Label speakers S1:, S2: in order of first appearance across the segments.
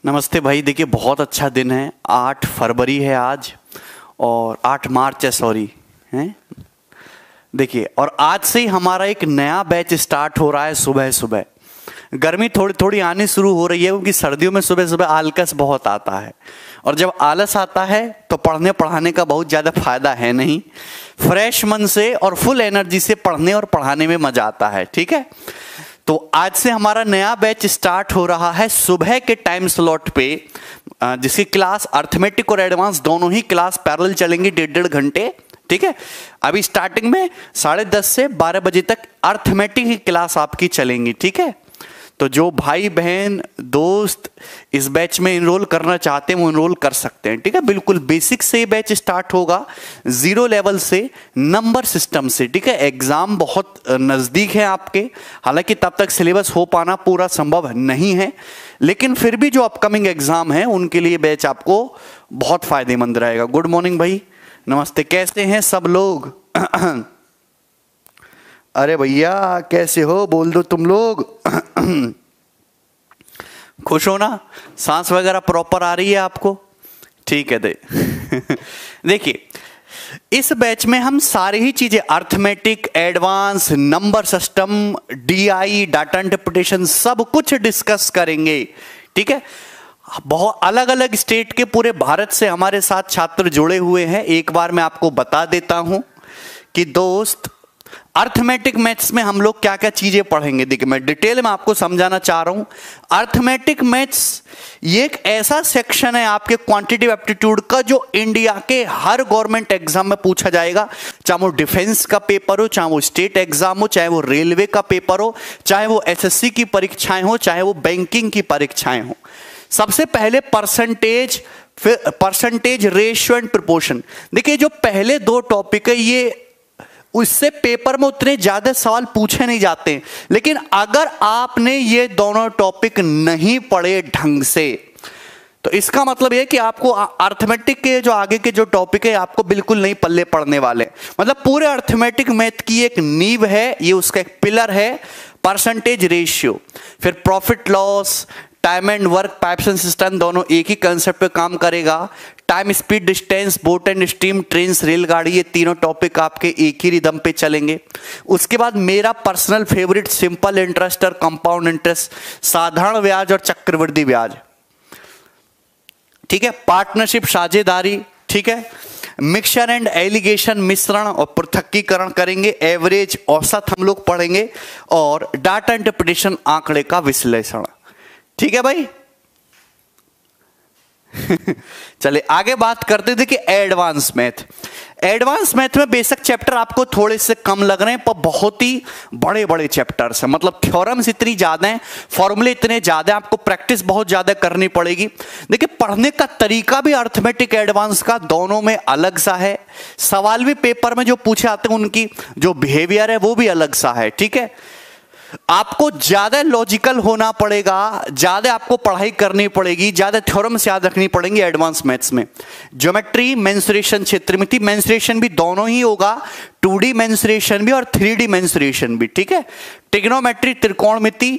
S1: नमस्ते भाई। देखिए बहुत अच्छा दिन है, 8 फरवरी है आज और 8 मार्च है, सॉरी हैं। देखिए और आज से ही हमारा एक नया बैच स्टार्ट हो रहा है। सुबह सुबह गर्मी थोड़ी थोड़ी आनी शुरू हो रही है क्योंकि सर्दियों में सुबह सुबह आलकस बहुत आता है और जब आलस आता है तो पढ़ने पढ़ाने का बहुत ज़्यादा फायदा है नहीं। फ्रेश मन से और फुल एनर्जी से पढ़ने और पढ़ाने में मजा आता है। ठीक है, तो आज से हमारा नया बैच स्टार्ट हो रहा है सुबह के टाइम स्लॉट पे, जिसकी क्लास अर्थमेटिक और एडवांस दोनों ही क्लास पैरेलल चलेंगी 1.5 घंटे। ठीक है, अभी स्टार्टिंग में 10:30 से 12 बजे तक अर्थमेटिक की क्लास आपकी चलेंगी। ठीक है, तो जो भाई बहन दोस्त इस बैच में इनरोल करना चाहते हैं वो इनरोल कर सकते हैं। ठीक है, बिल्कुल बेसिक से ये बैच स्टार्ट होगा, 0 लेवल से, नंबर सिस्टम से। ठीक है, एग्जाम बहुत नज़दीक है आपके, हालांकि तब तक सिलेबस हो पाना पूरा संभव नहीं है, लेकिन फिर भी जो अपकमिंग एग्जाम है उनके लिए बैच आपको बहुत फायदेमंद रहेगा। गुड मॉर्निंग भाई, नमस्ते, कैसे हैं सब लोग? अरे भैया कैसे हो, बोल दो तुम लोग। खुश हो ना? सांस वगैरह प्रॉपर आ रही है आपको? ठीक है। देखिए इस बैच में हम सारी ही चीजें arithmetic, advance, number system, DI, data interpretation, सब कुछ डिस्कस करेंगे। ठीक है, बहुत अलग अलग स्टेट के पूरे भारत से हमारे साथ छात्र जुड़े हुए हैं। एक बार मैं आपको बता देता हूं कि दोस्त अर्थमेटिक मैथ्स में हम लोग क्या क्या चीजें पढ़ेंगे। देखिए मैं डिटेल में आपको समझाना चाह रहा हूं। अर्थमेटिक मैथ्स ये एक ऐसा सेक्शन है आपके क्वांटिटेटिव एप्टीट्यूड का जो इंडिया के हर गवर्नमेंट एग्जाम में पूछा जाएगा, चाहे वो डिफेंस का पेपर हो, चाहे वो स्टेट एग्जाम हो, चाहे वो रेलवे का पेपर हो, चाहे वो एसएससी की परीक्षाएं हो, चाहे वो बैंकिंग की परीक्षाएं हो। सबसे पहले परसेंटेज, फिर परसेंटेज, रेशियो एंड प्रोपोर्शन। देखिए जो पहले 2 टॉपिक है ये उससे पेपर में उतने ज्यादा सवाल पूछे नहीं जाते, लेकिन अगर आपने ये दोनों टॉपिक नहीं पढ़े ढंग से तो इसका मतलब यह कि आपको अर्थमेटिक के जो आगे के जो टॉपिक है आपको बिल्कुल नहीं पल्ले पड़ने वाले। मतलब पूरे अर्थमेटिक मैथ की एक नींव है, ये उसका एक पिलर है परसेंटेज रेशियो। फिर profit loss, time and work, pipes and system दोनों एक ही कंसेप्ट पे काम करेगा। Time, speed, distance, boat and steam, trains, रेलगाड़ी, ये तीनों टॉपिक आपके एक ही रिदम पे चलेंगे। उसके बाद मेरा पर्सनल फेवरेट सिंपल इंटरेस्ट और कंपाउंड इंटरेस्ट, साधारण ब्याज और चक्रवृद्धि ब्याज। ठीक है, पार्टनरशिप, साझेदारी। ठीक है, मिक्सचर एंड एलिगेशन, मिश्रण और पृथक्कीकरण करेंगे। एवरेज, औसत हम लोग पढ़ेंगे और डाटा इंटरप्रिटेशन, आंकड़े का विश्लेषण। ठीक है भाई। चलिए आगे बात करते थे कि एडवांस मैथ। एडवांस मैथ में बेसिक चैप्टर आपको थोड़े से कम लग रहे हैं पर बहुत ही बड़े बड़े चैप्टर्स हैं। मतलब थ्योरम्स इतनी ज्यादा हैं, फॉर्मूले इतने ज्यादा हैं, आपको प्रैक्टिस बहुत ज्यादा करनी पड़ेगी। देखिए पढ़ने का तरीका भी अर्थमेटिक एडवांस का दोनों में अलग सा है। सवाल भी पेपर में जो पूछे आते हैं उनकी जो बिहेवियर है वो भी अलग सा है। ठीक है, आपको ज्यादा लॉजिकल होना पड़ेगा, ज्यादा आपको पढ़ाई करनी पड़ेगी, ज्यादा थ्योरम्स याद रखनी पड़ेंगी एडवांस मैथ्स में। ज्योमेट्री, मेंसुरेशन, क्षेत्रमिति, मेंसुरेशन भी दोनों ही होगा, 2D मेंसुरेशन भी और 3D मेंसुरेशन भी। ठीक है, ट्रिग्नोमेट्री, त्रिकोणमिति,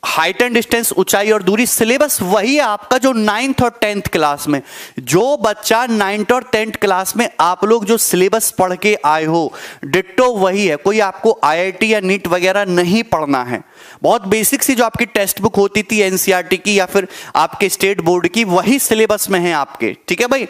S1: हाइट एंड डिस्टेंस, ऊंचाई और दूरी। सिलेबस वही है आपका जो 9th और 10th क्लास में। जो बच्चा 9th और 10th क्लास में आप लोग जो सिलेबस पढ़ के आए हो डिट्टो वही है। कोई आपको आईआईटी या नीट वगैरह नहीं पढ़ना है। बहुत बेसिक सी जो आपकी टेक्स्ट बुक होती थी एनसीईआरटी की या फिर आपके स्टेट बोर्ड की, वही सिलेबस में है आपके। ठीक है भाई।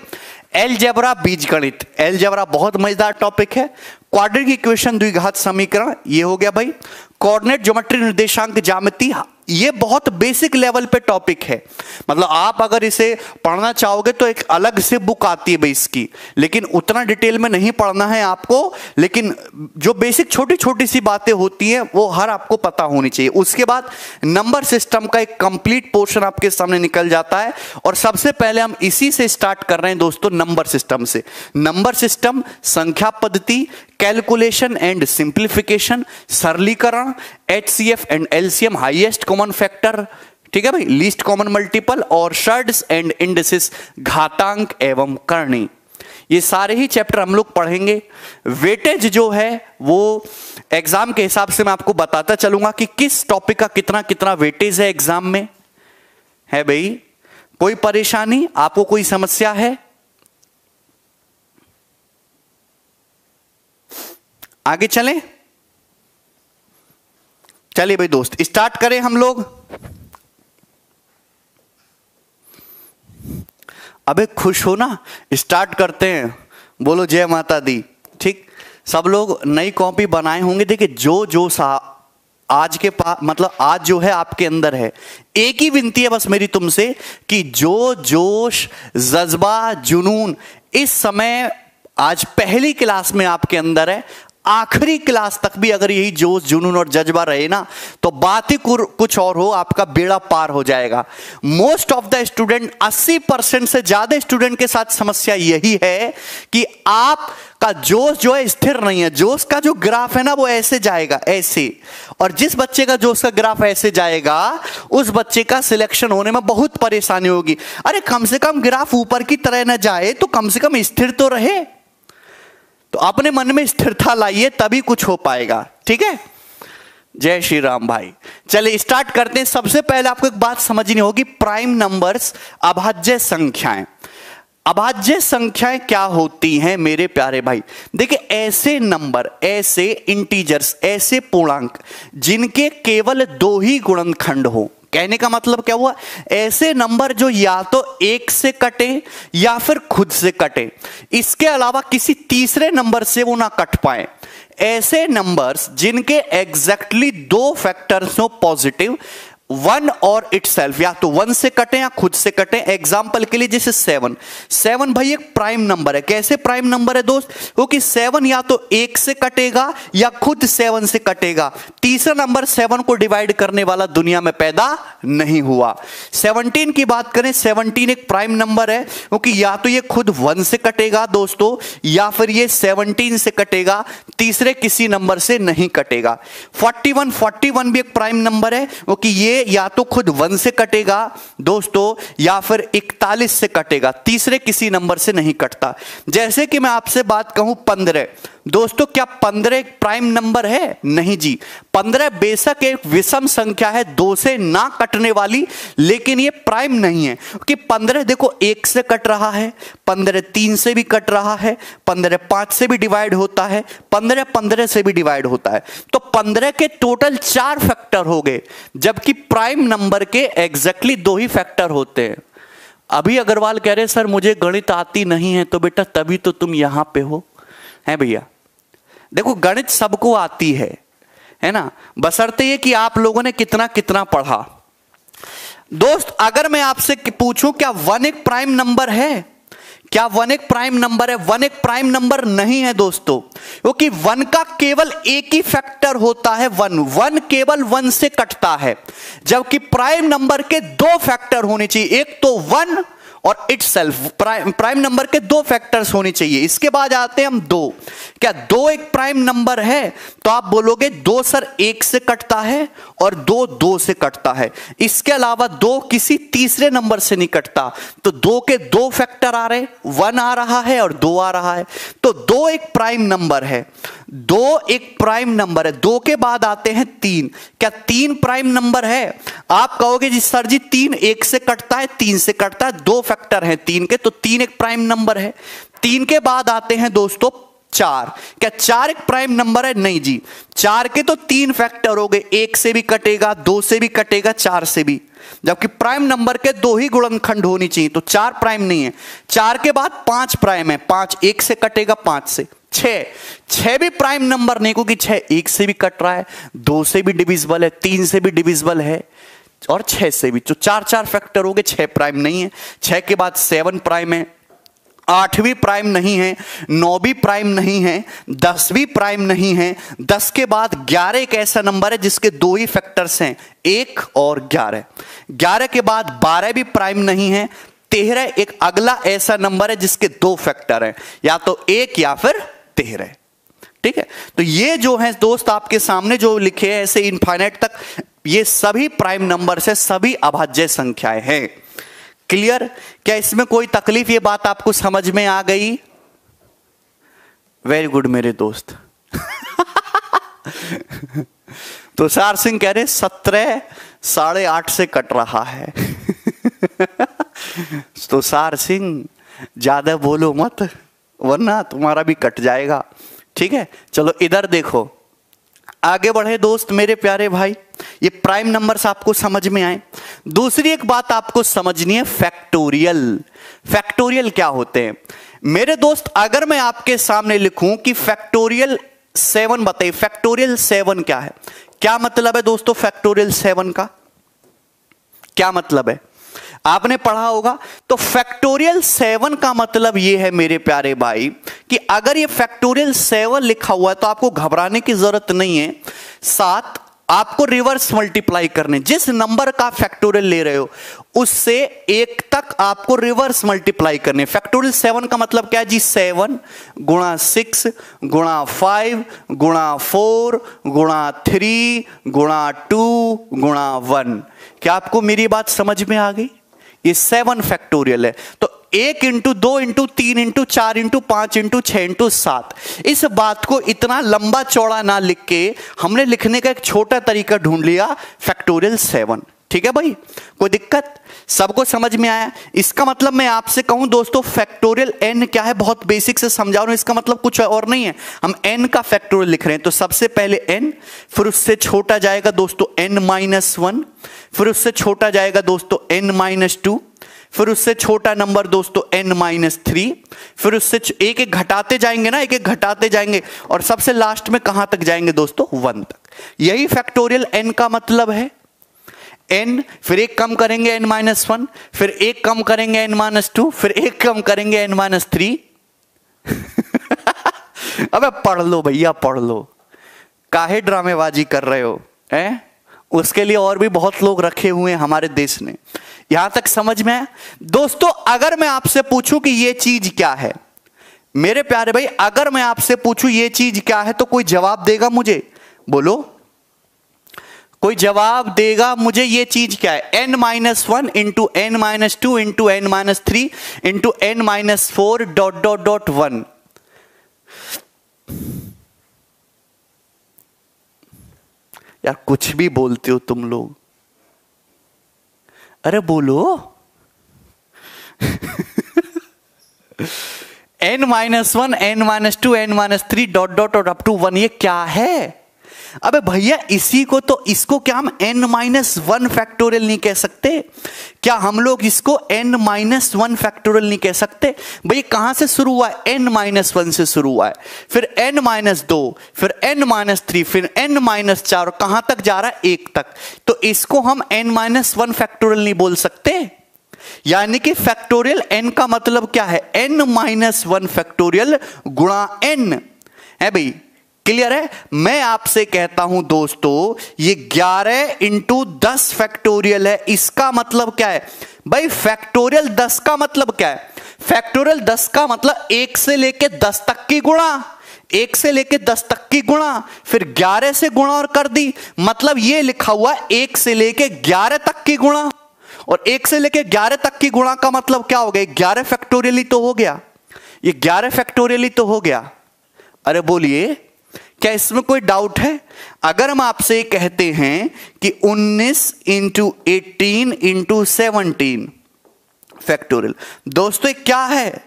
S1: एलजेब्रा, बीजगणित, एलजेब्रा बहुत मजेदार टॉपिक है। क्वाड्रेटिक इक्वेशन, द्विघात समीकरण, ये हो गया भाई। कोऑर्डिनेट, ज्योमेट्री, निर्देशांक, ज्यामिति, ये बहुत बेसिक लेवल पे टॉपिक है। मतलब आप अगर इसे पढ़ना चाहोगे तो एक अलग से बुक आती है भाई इसकी, लेकिन उतना डिटेल में नहीं पढ़ना है आपको। लेकिन जो बेसिक छोटी छोटी सी बातें होती हैं वो हर आपको पता होनी चाहिए। उसके बाद नंबर सिस्टम का एक कंप्लीट पोर्शन आपके सामने निकल जाता है और सबसे पहले हम इसी से स्टार्ट कर रहे हैं दोस्तों, नंबर सिस्टम से। नंबर सिस्टम, संख्या पद्धति, कैलकुलेशन एंड सिंप्लीफिकेशन, सरलीकरण, HCF and LCM, highest common factor, ठीक है भाई, लीस्ट कॉमन मल्टीपल, और शर्ट्स एंड इंडिसेस, घातांक एवं करणी। ये सारे ही चैप्टर हम लोग पढ़ेंगे। वेटेज जो है वो एग्जाम के हिसाब से मैं आपको बताता चलूंगा कि किस टॉपिक का कितना कितना वेटेज है एग्जाम में, है भाई। कोई परेशानी, आपको कोई समस्या है? आगे चलें? चलिए भाई दोस्त, स्टार्ट करें हम लोग। अबे खुश हो ना, स्टार्ट करते हैं। बोलो जय माता दी। ठीक, सब लोग नई कॉपी बनाए होंगे। देखिए जो जो आज के पास मतलब आज जो है आपके अंदर है, एक ही विनती है बस मेरी तुमसे कि जो जोश, जज्बा, जुनून इस समय आज पहली क्लास में आपके अंदर है, आखिरी क्लास तक भी अगर यही जोश, जुनून और जज्बा रहे ना, तो बात ही कुछ और हो, आपका बेड़ा पार हो जाएगा। मोस्ट ऑफ द स्टूडेंट, 80% से ज्यादा स्टूडेंट के साथ समस्या यही है कि आपका जोश जो है स्थिर नहीं है। जोश का जो ग्राफ है ना वो ऐसे जाएगा, ऐसे, और जिस बच्चे का जोश का ग्राफ ऐसे जाएगा उस बच्चे का सिलेक्शन होने में बहुत परेशानी होगी। अरे कम से कम ग्राफ ऊपर की तरह ना जाए तो कम से कम स्थिर तो रहे। तो अपने मन में स्थिरता लाइए, तभी कुछ हो पाएगा। ठीक है, जय श्री राम भाई। चलिए स्टार्ट करते हैं। सबसे पहले आपको एक बात समझनी होगी, प्राइम नंबर्स, अभाज्य संख्याएं। अभाज्य संख्याएं क्या होती हैं मेरे प्यारे भाई? देखिए ऐसे नंबर, ऐसे इंटीजर्स, ऐसे पूर्णांक जिनके केवल 2 ही गुणनखंड हो। कहने का मतलब क्या हुआ? ऐसे नंबर जो या तो 1 से कटे या फिर खुद से कटे, इसके अलावा किसी तीसरे नंबर से वो ना कट पाए। ऐसे नंबर्स जिनके एग्जैक्टली 2 फैक्टर्स हो पॉजिटिव, 1 और इटसेल्फ, या तो 1 से कटे या खुद से कटे। एग्जाम्पल के लिए जैसे 7 भाई एक प्राइम नंबर है। कैसे प्राइम नंबर है दोस्त? क्योंकि 7 या तो 1 से कटेगा या खुद 7 से कटेगा। तीसरा नंबर 7 को डिवाइड करने वाला दुनिया में पैदा नहीं हुआ। 17 की बात करें, 17 एक प्राइम नंबर है क्योंकि या तो ये खुद 1 से कटेगा दोस्तों, या फिर ये 17 से कटेगा, तीसरे किसी नंबर से नहीं कटेगा। 41 भी एक प्राइम नंबर है क्योंकि ये या तो खुद 1 से कटेगा दोस्तों, या फिर 41 से कटेगा, तीसरे किसी नंबर से नहीं कटता। जैसे कि मैं आपसे बात कहूं 15, दोस्तों क्या 15 एक प्राइम नंबर है? नहीं जी। 15 बेशक एक विषम संख्या है, 2 से ना कटने वाली, लेकिन ये प्राइम नहीं है कि 15 देखो 1 से कट रहा है, 15 3 से भी कट रहा है, 15 5 से भी डिवाइड होता है, 15 15 से भी डिवाइड होता है। तो 15 के टोटल 4 फैक्टर हो गए, जबकि प्राइम नंबर के एग्जैक्टली 2 ही फैक्टर होते हैं। अभी अग्रवाल कह रहे सर मुझे गणित आती नहीं है, तो बेटा तभी तो तुम यहां पे हो, है भैया। देखो गणित सबको आती है ना, बशर्ते ये कि आप लोगों ने कितना कितना पढ़ा। दोस्त अगर मैं आपसे पूछूं क्या 1 एक प्राइम नंबर है? क्या 1 एक प्राइम नंबर है? 1 एक प्राइम नंबर नहीं है दोस्तों, क्योंकि 1 का केवल एक ही फैक्टर होता है 1 केवल 1 से कटता है, जबकि प्राइम नंबर के 2 फैक्टर होने चाहिए, एक तो 1 और इटसेल्फ। प्राइम नंबर के 2 फैक्टर्स होने चाहिए। इसके बाद आते हैं हम 2। क्या 2 एक प्राइम नंबर है? तो आप बोलोगे 2 सर 1 से कटता है और 2 2 से कटता है, इसके अलावा 2 किसी तीसरे नंबर से नहीं कटता। तो 2 के 2 फैक्टर आ रहे, 1 आ रहा है और 2 आ रहा है, तो 2 एक प्राइम नंबर है। 2 एक प्राइम नंबर है। 2 के बाद आते हैं 3। क्या 3 प्राइम नंबर है? आप कहोगे जी सर जी 3 1 से कटता है, 3 से कटता है, 2 फैक्टर हैं 3 के, तो 3 एक प्राइम नंबर है। 3 के बाद आते हैं दोस्तों 4। क्या 4 एक प्राइम नंबर है? नहीं जी। 4 के तो 3 फैक्टर हो गए, 1 से भी कटेगा, 2 से भी कटेगा, 4 से भी, जबकि प्राइम नंबर के 2 ही गुणनखंड होनी चाहिए, तो 4 प्राइम नहीं है। 4 के बाद 5 प्राइम है, 5 1 से कटेगा, 5 से। 6 भी प्राइम नंबर नहीं, क्योंकि 6 1 से भी कट रहा है, 2 से भी डिविजिबल है, 3 से भी डिविजिबल है और 6 से भी, तो 4 फैक्टर हो गए, 6 प्राइम नहीं है। 6 के बाद 7 प्राइम है, 8 भी प्राइम नहीं है, 9 भी प्राइम नहीं है, 10 भी प्राइम नहीं है। 10 के बाद 11 एक ऐसा नंबर है जिसके 2 ही फैक्टर्स हैं, 1 और 11। 11 के बाद 12 भी प्राइम नहीं है। 13 एक अगला ऐसा नंबर है जिसके 2 फैक्टर हैं, या तो 1 या फिर 13। ठीक है, तो ये जो है दोस्त आपके सामने जो लिखे हैं ऐसे इनफाइनाइट तक, ये सभी प्राइम नंबर से, सभी अभाज्य संख्याएं हैं। क्लियर? क्या इसमें कोई तकलीफ? ये बात आपको समझ में आ गई? वेरी गुड मेरे दोस्त। तुषार सिंह कह रहे 17 8.5 से कट रहा है। तुषार सिंह ज्यादा बोलो मत, वरना तुम्हारा भी कट जाएगा। ठीक है, चलो इधर देखो, आगे बढ़े दोस्त मेरे प्यारे भाई। ये प्राइम नंबर्स आपको समझ में आए। दूसरी एक बात आपको समझनी है, फैक्टोरियल। फैक्टोरियल क्या होते हैं मेरे दोस्त? अगर मैं आपके सामने लिखूं कि फैक्टोरियल 7 बताइए, फैक्टोरियल 7 क्या है? क्या मतलब है दोस्तों फैक्टोरियल 7 का? क्या मतलब है आपने पढ़ा होगा। तो फैक्टोरियल 7 का मतलब यह है मेरे प्यारे भाई कि अगर ये फैक्टोरियल 7 लिखा हुआ है तो आपको घबराने की जरूरत नहीं है। 7 आपको रिवर्स मल्टीप्लाई करने, जिस नंबर का फैक्टोरियल ले रहे हो उससे 1 तक आपको रिवर्स मल्टीप्लाई करने। फैक्टोरियल 7 का मतलब क्या है जी? 7 गुणा 6 गुणा 5 गुणा 4 गुणा 3 गुणा 2 गुणा 1। क्या आपको मेरी बात समझ में आ गई? ये 7 फैक्टोरियल है। तो 1 into 2 into 3 into 4 into 5 into 6 into 7। इस बात को इतना लंबा चौड़ा ना लिख के हमने लिखने का एक छोटा तरीका ढूंढ लिया, फैक्टोरियल 7। ठीक है भाई, कोई दिक्कत? सबको समझ में आया? इसका मतलब मैं आपसे कहूं दोस्तों, फैक्टोरियल n क्या है, बहुत बेसिक से समझा रहा हूं। इसका मतलब कुछ और नहीं है, हम n का फैक्टोरियल लिख रहे हैं। तो सबसे पहले n, फिर उससे छोटा जाएगा दोस्तों n-1, फिर उससे छोटा जाएगा दोस्तों n-2, फिर उससे छोटा नंबर दोस्तों n-3, फिर उससे एक एक घटाते जाएंगे ना, एक एक घटाते जाएंगे, और सबसे लास्ट में कहां तक जाएंगे दोस्तों? 1 तक। यही फैक्टोरियल n का मतलब है। n, फिर एक कम करेंगे n-1, फिर एक कम करेंगे n-2, फिर एक कम करेंगे n-3। अबे पढ़ लो भैया, पढ़ लो, काहे ड्रामेबाजी कर रहे हो हैं? उसके लिए और भी बहुत लोग रखे हुए हैं हमारे देश ने। यहां तक समझ में है दोस्तों? अगर मैं आपसे पूछूं कि ये चीज क्या है मेरे प्यारे भाई, अगर मैं आपसे पूछूं ये चीज क्या है, तो कोई जवाब देगा मुझे? बोलो, कोई जवाब देगा मुझे ये चीज क्या है? n-1 into n-2 into n-3 into n-4 dot dot dot 1। यार कुछ भी बोलते हो तुम लोग, अरे बोलो। n-1 n-2 n-3 dot dot dot up to 1, ये क्या है? अबे भैया इसी को, तो इसको क्या हम n-1 फैक्टोरियल नहीं कह सकते? क्या हम लोग इसको n-1 फैक्टोरियल नहीं कह सकते? भाई कहां से शुरू हुआ है? n-1 से शुरू हुआ है, फिर n-2, फिर n-3, फिर n-4, कहां तक जा रहा है? 1 तक। तो इसको हम n-1 फैक्टोरियल नहीं बोल सकते। यानी कि फैक्टोरियल n का मतलब क्या है? n-1 फैक्टोरियल गुणा n है भाई। क्लियर है? मैं आपसे कहता हूं दोस्तों, ये 11 इंटू 10 फैक्टोरियल है। इसका मतलब क्या है भाई? फैक्टोरियल 10 का मतलब क्या है? फैक्टोरियल 10 का मतलब 1 से लेके 10 तक की गुणा, 1 से लेके 10 तक की गुणा, फिर 11 से गुणा और कर दी। मतलब ये लिखा हुआ 1 से लेके 11 तक की गुणा, और 1 से लेके 11 तक की गुणा का मतलब क्या हो गया? 11 फैक्टोरियल ही तो हो गया। ये 11 फैक्टोरियल ही तो हो गया। अरे बोलिए, क्या इसमें कोई डाउट है? अगर हम आपसे कहते हैं कि 19 इंटू 18 इंटू 17 फैक्टोरियल, दोस्तों क्या है?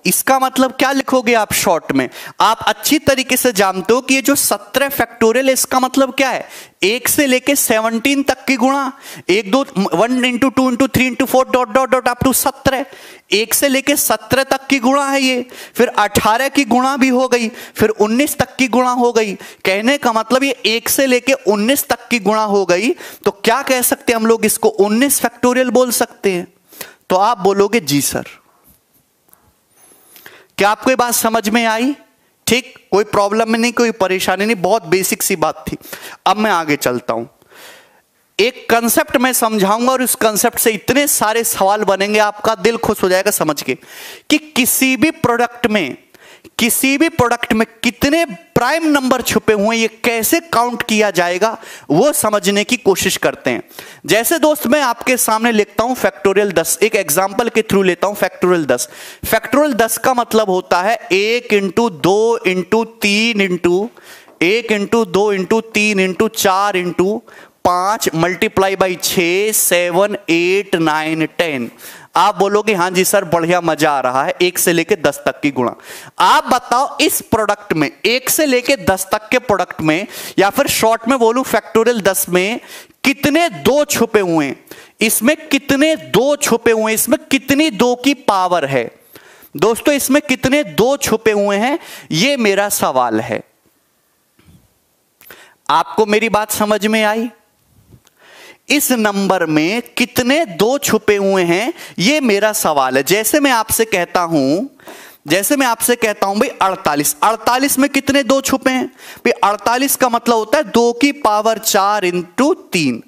S1: इसका मतलब क्या लिखोगे आप शॉर्ट में? आप अच्छी तरीके से जानते हो कि ये जो 17 फैक्टोरियल है, इसका मतलब क्या है? 1 से लेके 17 तक की गुणा, 1 into 2 into 3 into 4 dot dot dot up टू 17। 1 से लेके 17 तक की गुणा है ये, फिर 18 की गुणा भी हो गई, फिर 19 तक की गुणा हो गई। कहने का मतलब ये 1 से लेके 19 तक की गुणा हो गई। तो क्या कह सकते हैं हम लोग? इसको 19 फैक्टोरियल बोल सकते हैं। तो आप बोलोगे जी सर। क्या आपको ये बात समझ में आई? ठीक, कोई प्रॉब्लम नहीं, कोई परेशानी नहीं, बहुत बेसिक सी बात थी। अब मैं आगे चलता हूं, एक कंसेप्ट मैं समझाऊंगा और उस कंसेप्ट से इतने सारे सवाल बनेंगे, आपका दिल खुश हो जाएगा समझ के कि किसी भी प्रोडक्ट में कितने प्राइम नंबर छुपे हुए हैं, ये कैसे काउंट किया जाएगा, वो समझने की कोशिश करते हैं। जैसे दोस्त मैं आपके सामने लिखता हूं फैक्टोरियल 10, एक एग्जांपल के थ्रू लेता हूं फैक्टोरियल 10। फैक्टोरियल 10 का मतलब होता है 1 into 2 into 3 into 1 into 2 into 3 into 4 into 5 multiply by 6, 7, 8, 9, 10। आप बोलोगे हाँ जी सर बढ़िया मजा आ रहा है, 1 से लेके 10 तक की गुणा। आप बताओ इस प्रोडक्ट में 1 से लेके 10 तक के प्रोडक्ट में, या फिर शॉर्ट में बोलूं फैक्टोरियल 10 में कितने 2 छुपे हुए हैं? इसमें कितने 2 छुपे हुए हैं? इसमें कितनी 2 की पावर है दोस्तों? इसमें कितने 2 छुपे हुए हैं, ये मेरा सवाल है। आपको मेरी बात समझ में आई? इस नंबर में कितने 2 छुपे हुए हैं, ये मेरा सवाल है। जैसे मैं आपसे कहता हूं भाई 48 में कितने 2 छुपे हैं भाई? 48 का मतलब होता है 2 की पावर 4 इंटू 3,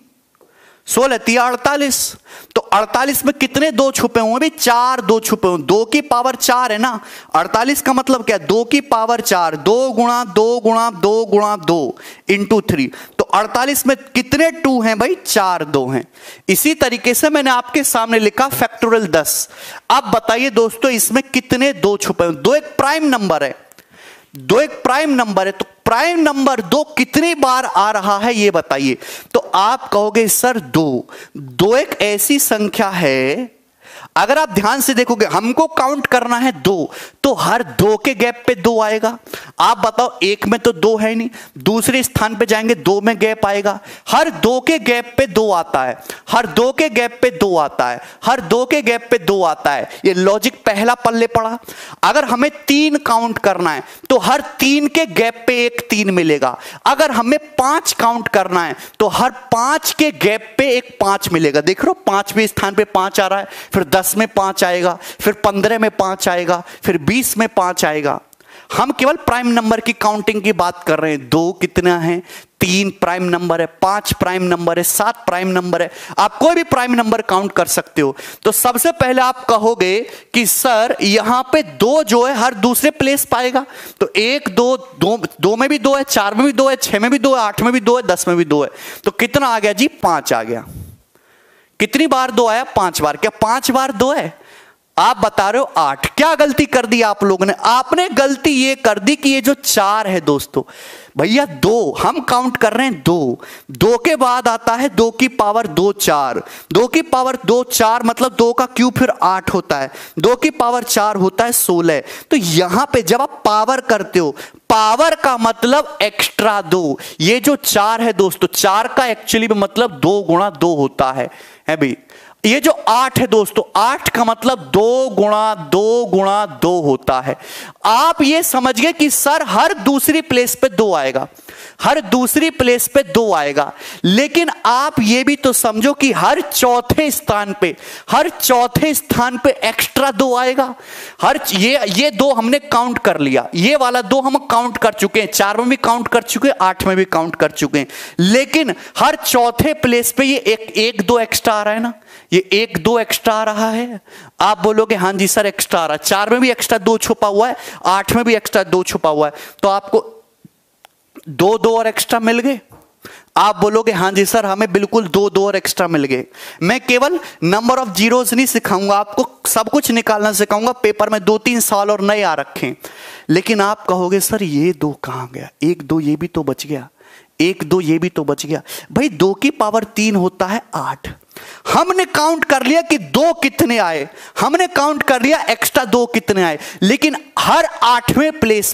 S1: 16 तो 48 में कितने 2 छुपे हुए भाई? 4 2 छुपे हुए। 2 की पावर 4 है ना, 48 का मतलब क्या? 2 की पावर 4, 2 गुणा 2 गुणा 2 गुणा 2 इंटू 3। तो 48 में कितने 2 हैं भाई? 4 2 हैं। इसी तरीके से मैंने आपके सामने लिखा फैक्टोरियल 10। अब बताइए दोस्तों इसमें कितने 2 छुपे हुए? 2 एक प्राइम नंबर है, 2 एक प्राइम नंबर है, तो प्राइम नंबर 2 कितनी बार आ रहा है ये बताइए। तो आप कहोगे सर 2 एक ऐसी संख्या है, अगर आप ध्यान से देखोगे हमको काउंट करना है 2, तो हर 2 के गैप पे 2 आएगा। आप बताओ 1 में तो 2 है नहीं, दूसरे स्थान पे जाएंगे 2 में गैप आएगा। हर 2 के गैप पे 2 आता है, हर 2 के गैप पे 2 आता है, हर 2 के गैप पे 2 आता है। ये लॉजिक पहला पल्ले पड़ा। अगर हमें 3 काउंट करना है तो हर 3 के गैप पे एक 3 मिलेगा। अगर हमें 5 काउंट करना है तो हर 5 के गैप पे एक 5 मिलेगा। देख रहे हो 5वें स्थान पे 5 आ रहा है, फिर 10 में 5 आएगा, फिर 15 में 5 आएगा, फिर 20 में 5 आएगा। हम केवल प्राइम नंबर की काउंटिंग की बात कर रहे हैं। 2 कितना है? 3 प्राइम नंबर है, 5 प्राइम नंबर है, 7 प्राइम नंबर है। आप कोई भी प्राइम नंबर काउंट कर सकते हो। तो सबसे पहले आप कहोगे कि सर यहां पे 2 जो है हर दूसरे प्लेस पाएगा। तो 1 2 में भी 2 है, 4 में भी 2 है, 6 में भी 2 है, 8 में भी 2 है, 10 में भी 2 है। तो कितना आ गया जी? 5 आ गया। कितनी बार 2 आया? 5 बार। क्या 5 बार 2 है? आप बता रहे हो 8। क्या गलती कर दी आप लोगों ने? आपने गलती ये कर दी कि ये जो 4 है दोस्तों, भैया 2 हम काउंट कर रहे हैं। 2 के बाद आता है 2 की पावर 2 4, 2 की पावर 2 4 मतलब 2 का क्यूब फिर 8 होता है, 2 की पावर 4 होता है 16। तो यहां पे जब आप पावर करते हो, पावर का मतलब एक्स्ट्रा 2। ये जो 4 है दोस्तों, 4 का एक्चुअली में मतलब 2 गुणा 2 होता है भाई। ये जो 8 है दोस्तों, 8 का मतलब 2 गुणा 2 गुणा 2 होता है। आप ये समझ गए कि सर हर दूसरी प्लेस पे 2 आएगा, हर दूसरी प्लेस पे 2 आएगा। लेकिन आप ये भी तो समझो कि हर चौथे स्थान पे एक्स्ट्रा 2 आएगा। ये 2 हमने काउंट कर लिया, ये वाला 2 हम काउंट कर चुके हैं, 4 में भी काउंट कर चुके हैं, 8 में भी काउंट कर चुके हैं। लेकिन हर चौथे प्लेस पे ये एक 2 एक्स्ट्रा आ रहा है ना, ये 1 2 एक्स्ट्रा आ रहा है। आप बोलोगे हाँ जी सर एक्स्ट्रा आ रहा है। 4 में भी एक्स्ट्रा 2 छुपा हुआ है, 8 में भी एक्स्ट्रा 2 छुपा हुआ है। तो आपको 2 और एक्स्ट्रा मिल गए। आप बोलोगे हाँ जी सर हमें बिल्कुल 2 और एक्स्ट्रा मिल गए। मैं केवल नंबर ऑफ जीरोस नहीं सिखाऊंगा, आपको सब कुछ निकालना सिखाऊंगा। पेपर में 2-3 सवाल और नए आ रखे। लेकिन आप कहोगे सर ये 2 कहां गया? 1 2 ये भी तो बच गया, 1 2 ये भी तो बच गया। भाई 2 की पावर 3 होता है 8। हमने काउंट कर लिया कि 2 कितने आए, हमने काउंट कर लिया एक्स्ट्रा 2 कितने आए। लेकिन हर 8वें प्लेस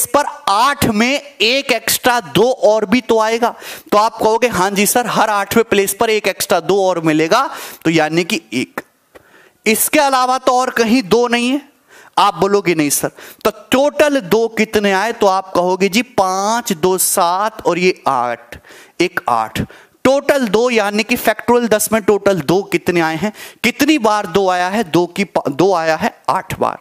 S1: पर 8 में एक एक्स्ट्रा 2 और भी तो आएगा। तो आप कहोगे हाँ जी सर हर 8वें प्लेस पर एक एक्स्ट्रा 2 और मिलेगा, तो यानी कि 1। इसके अलावा तो और कहीं 2 नहीं है। आप बोलोगे नहीं सर, तो टोटल 2 कितने आए? तो आप कहोगे जी 5 2 7 और ये 8, एक 8 टोटल 2। यानी कि फैक्टोरियल 10 में टोटल 2 कितने आए हैं? कितनी बार 2 आया है? 2 आया है 8 बार।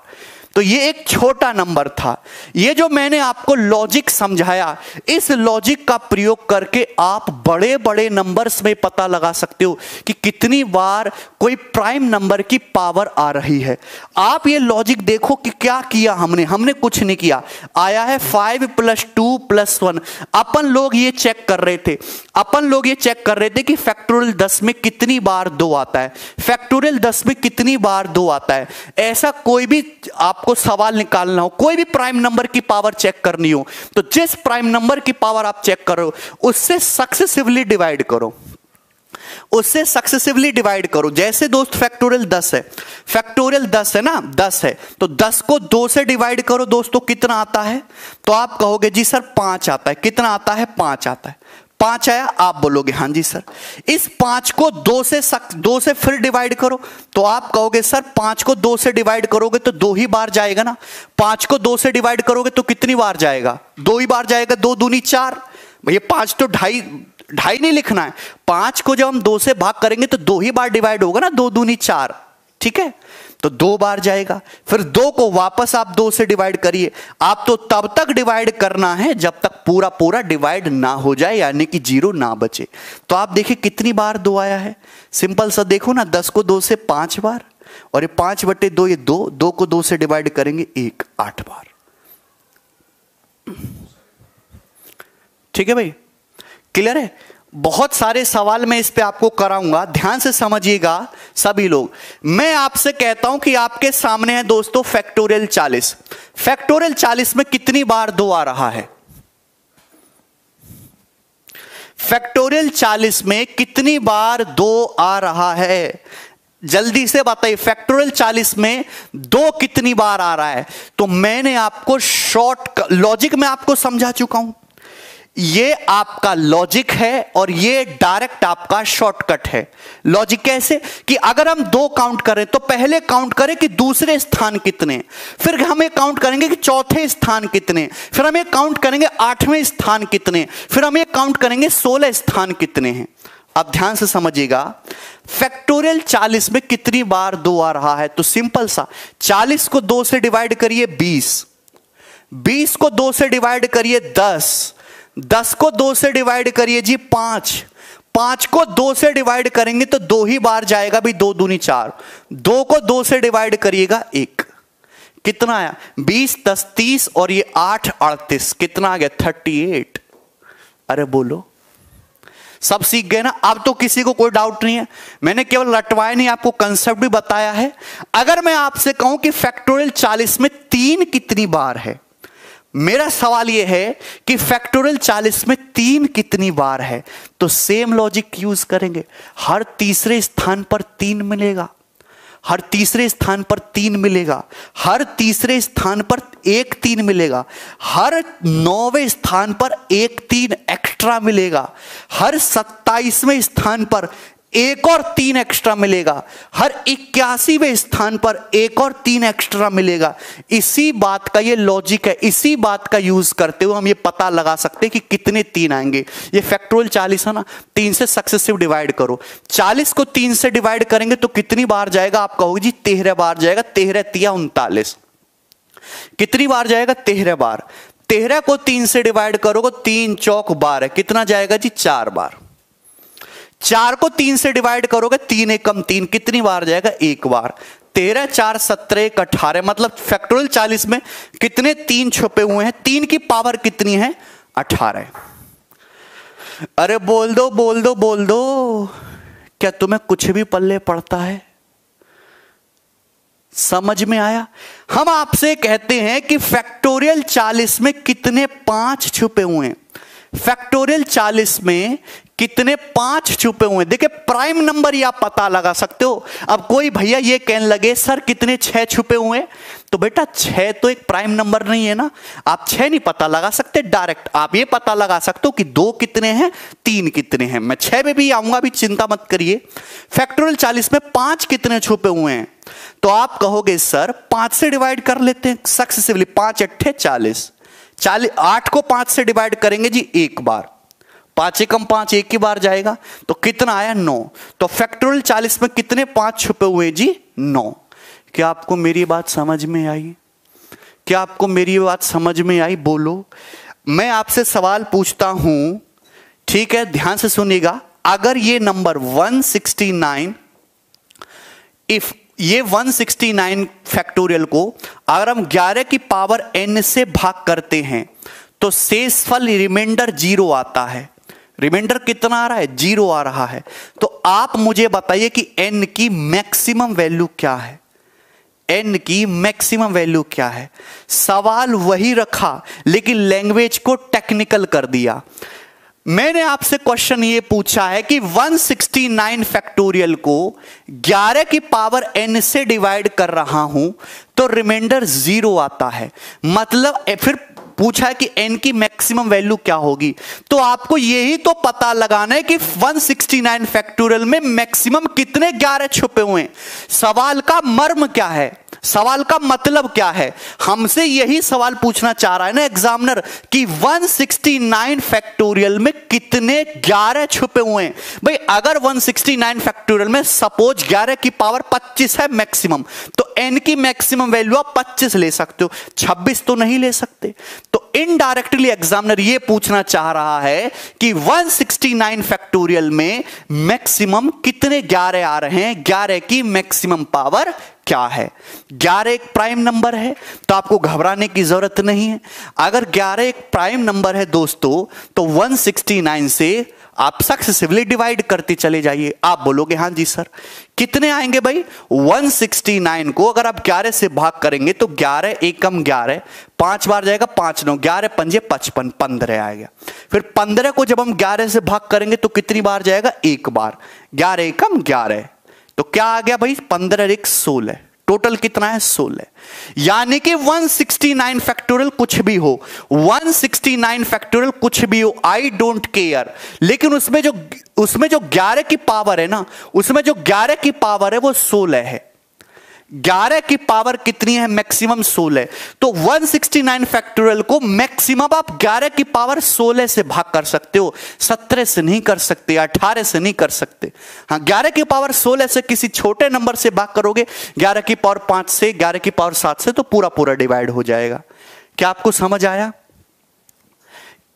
S1: तो ये एक छोटा नंबर था। ये जो मैंने आपको लॉजिक समझाया, इस लॉजिक का प्रयोग करके आप बड़े बड़े नंबर्स में पता लगा सकते हो कि कितनी बार कोई प्राइम नंबर की पावर आ रही है। आप ये लॉजिक देखो कि क्या किया हमने कुछ नहीं किया। आया है 5 + 2 + 1। अपन लोग ये चेक कर रहे थे कि फैक्टोरियल 10 में कितनी बार 2 आता है, फैक्टोरियल 10 में कितनी बार 2 आता है। ऐसा कोई भी आप आपको सवाल निकालना हो, कोई भी प्राइम नंबर की पावर चेक करनी हो, तो जिस प्राइम नंबर की पावर आप चेक करो उससे सक्सेसिवली डिवाइड करो, उससे सक्सेसिवली डिवाइड करो। जैसे दोस्त फैक्टोरियल 10 है, फैक्टोरियल 10 है ना, 10 है, तो 10 को 2 से डिवाइड करो दोस्तों, कितना आता है? तो आप कहोगे जी सर 5 आता है। कितना आता है? 5 आता है। 5 आया, आप बोलोगे हाँ जी सर। इस 5 को 2 से फिर डिवाइड करो, तो आप कहोगे सर 5 को 2 से डिवाइड करोगे तो 2 ही बार जाएगा ना। 5 को 2 से डिवाइड करोगे तो कितनी बार जाएगा? 2 ही बार जाएगा। 2 दूनी 4। भैया 5 तो ढाई नहीं लिखना है। 5 को जब हम 2 से भाग करेंगे तो 2 ही बार डिवाइड होगा ना, 2 दूनी 4, ठीक है, तो 2 बार जाएगा। फिर 2 को वापस आप 2 से डिवाइड करिए। आप तो तब तक डिवाइड करना है जब तक पूरा पूरा डिवाइड ना हो जाए, यानी कि 0 ना बचे। तो आप देखिए कितनी बार 2 आया है। सिंपल सा देखो ना, 10 को 2 से 5 बार, और ये 5/2 ये 2, 2 को 2 से डिवाइड करेंगे 1, 8 बार। ठीक है भाई, क्लियर है? बहुत सारे सवाल मैं इस पे आपको कराऊंगा, ध्यान से समझिएगा सभी लोग। मैं आपसे कहता हूं कि आपके सामने है दोस्तों फैक्टोरियल 40। फैक्टोरियल 40 में कितनी बार 2 आ रहा है? फैक्टोरियल 40 में कितनी बार 2 आ रहा है? जल्दी से बताइए, फैक्टोरियल 40 में 2 कितनी बार आ रहा है? तो मैंने आपको शॉर्ट लॉजिक में आपको समझा चुका हूं। ये आपका लॉजिक है और ये डायरेक्ट आपका शॉर्टकट है। लॉजिक कैसे? कि अगर हम 2 काउंट करें तो पहले काउंट करें कि दूसरे स्थान कितने, फिर हम ये काउंट करेंगे कि चौथे स्थान कितने, फिर हम ये काउंट करेंगे 8वें स्थान कितने, फिर हम ये काउंट करेंगे 16 स्थान कितने हैं। अब ध्यान से समझिएगा, फैक्टोरियल 40 में कितनी बार 2 आ रहा है? तो सिंपल सा, 40 को 2 से डिवाइड करिए 20, 20 को 2 से डिवाइड करिए 10, 10 को 2 से डिवाइड करिए जी 5, 5 को 2 से डिवाइड करेंगे तो 2 ही बार जाएगा भी, 2 दूनी 4, 2 को 2 से डिवाइड करिएगा 1। कितना आया? 20, 10, 30 और ये 8, 38। कितना आ गया? 38। अरे बोलो, सब सीख गए ना? अब तो किसी को कोई डाउट नहीं है। मैंने केवल रटवाया नहीं, आपको कंसेप्ट भी बताया है। अगर मैं आपसे कहूं कि फैक्टोरियल 40 में 3 कितनी बार है, मेरा सवाल यह है कि फैक्टोरियल 40 में 3 कितनी बार है, तो सेम लॉजिक यूज करेंगे। हर तीसरे स्थान पर 3 मिलेगा, हर तीसरे स्थान पर 3 मिलेगा, हर तीसरे स्थान पर 1 3 मिलेगा, हर 9वें स्थान पर 1 3 एक्स्ट्रा मिलेगा, हर 27वें स्थान पर 1 और 3 एक्स्ट्रा मिलेगा, हर 81वें स्थान पर 1 और 3 एक्स्ट्रा मिलेगा। इसी बात का ये लॉजिक है, इसी बात का यूज करते हुए हम ये पता लगा सकते हैं कि कितने 3 आएंगे। ये फैक्टोरियल 40 है ना, 3 से सक्सेसिव डिवाइड करो। 40 को 3 से डिवाइड करेंगे तो कितनी बार जाएगा? आप कहोगे जी 13 बार जाएगा। 13 3 39। कितनी बार जाएगा? 13 बार। 13 को 3 से डिवाइड करोगे 3 चौक 12, कितना जाएगा जी? 4 बार। 4 को 3 से डिवाइड करोगे 3 एकम 3, कितनी बार जाएगा? 1 बार। 13 4 17 18, मतलब फैक्टोरियल 40 में कितने 3 छुपे हुए हैं? 3 की पावर कितनी है? 18। अरे बोल दो बोल दो बोल दो, क्या तुम्हें कुछ भी पल्ले पड़ता है? समझ में आया? हम आपसे कहते हैं कि फैक्टोरियल 40 में कितने 5 छुपे हुए हैं। फैक्टोरियल 40 में कितने 5 छुपे हुए हैं। देखिए प्राइम नंबर या पता लगा सकते हो। अब कोई भैया ये कहने लगे सर कितने 6 छुपे हुए हैं, तो बेटा 6 तो एक प्राइम नंबर नहीं है ना। आप 6 नहीं पता लगा सकते डायरेक्ट, आप ये पता लगा सकते हो कि 2 कितने हैं, 3 कितने हैं। मैं 6 में भी आऊंगा, भी चिंता मत करिए। फैक्टोरियल 40 में 5 कितने छुपे हुए हैं, तो आप कहोगे सर 5 से डिवाइड कर लेते हैं सक्सेसिवली। 5 8 40, 8 को 5 से डिवाइड करेंगे जी 1 बार, 5 एकम 5 1 ही बार जाएगा, तो कितना आया? 9। तो फैक्टोरियल 40 में कितने 5 छुपे हुए जी? 9। क्या आपको मेरी बात समझ में आई? क्या आपको मेरी बात समझ में आई? बोलो। मैं आपसे सवाल पूछता हूं, ठीक है, ध्यान से सुनिएगा। अगर ये नंबर 169, इफ ये 169 फैक्टोरियल को अगर हम 11 की पावर n से भाग करते हैं तो शेषफल रिमाइंडर 0 आता है। रिमाइंडर कितना आ रहा है? 0 आ रहा है। तो आप मुझे बताइए कि n की मैक्सिमम वैल्यू क्या है? n की मैक्सिमम वैल्यू क्या है। सवाल वही रखा लेकिन लैंग्वेज को टेक्निकल कर दिया। मैंने आपसे क्वेश्चन ये पूछा है कि 169 फैक्टोरियल को 11 की पावर n से डिवाइड कर रहा हूं तो रिमाइंडर 0 आता है। मतलब फिर पूछा है कि n की मैक्सिमम वैल्यू क्या होगी, तो आपको यही तो पता लगाना है कि 169 फैक्टोरियल में मैक्सिमम कितने 11 छुपे हुए हैं। सवाल का मर्म क्या है, सवाल का मतलब क्या है, हमसे यही सवाल पूछना चाह रहा है ना एग्जामिनर कि 169 फैक्टोरियल में कितने 11 छुपे हुए हैं। भाई अगर 169 फैक्टोरियल में सपोज 11 की पावर 25 है मैक्सिमम, तो n की मैक्सिमम वैल्यू आप 25 ले सकते हो, 26 तो नहीं ले सकते। तो इनडायरेक्टली एग्जामिनर ये पूछना चाह रहा है कि 169 फैक्टोरियल में मैक्सिमम कितने 11 आ रहे हैं, 11 की मैक्सिमम पावर क्या है। 11 एक प्राइम नंबर है तो आपको घबराने की जरूरत नहीं है। अगर 11 एक प्राइम नंबर है दोस्तों तो 169 से आप सक्सेसिवली डिवाइड करते चले जाइए। आप बोलोगे हाँ जी सर कितने आएंगे भाई, 169 को अगर आप 11 से भाग करेंगे तो 11 एकम 11, 5 बार जाएगा 5 9, 11 पंजे 55, 15 आएगा। फिर 15 को जब हम 11 से भाग करेंगे तो कितनी बार जाएगा, एक बार, 11 एकम 11, तो क्या आ गया भाई 15 एक 16, टोटल कितना है 16। यानी कि 169 फैक्टोरियल कुछ भी हो, 169 फैक्टोरियल कुछ भी हो, आई डोंट केयर, लेकिन उसमें जो 11 की पावर है ना, उसमें जो 11 की पावर है वो 16 है। 11 की पावर कितनी है मैक्सिमम 16, तो 169 फैक्टोरियल को मैक्सिमम आप 11 की पावर 16 से भाग कर सकते हो, 17 से नहीं कर सकते, 18 से नहीं कर सकते। हाँ 11 की पावर 16 से किसी छोटे नंबर से भाग करोगे, 11 की पावर 5 से, 11 की पावर 7 से, तो पूरा डिवाइड हो जाएगा। क्या आपको समझ आया?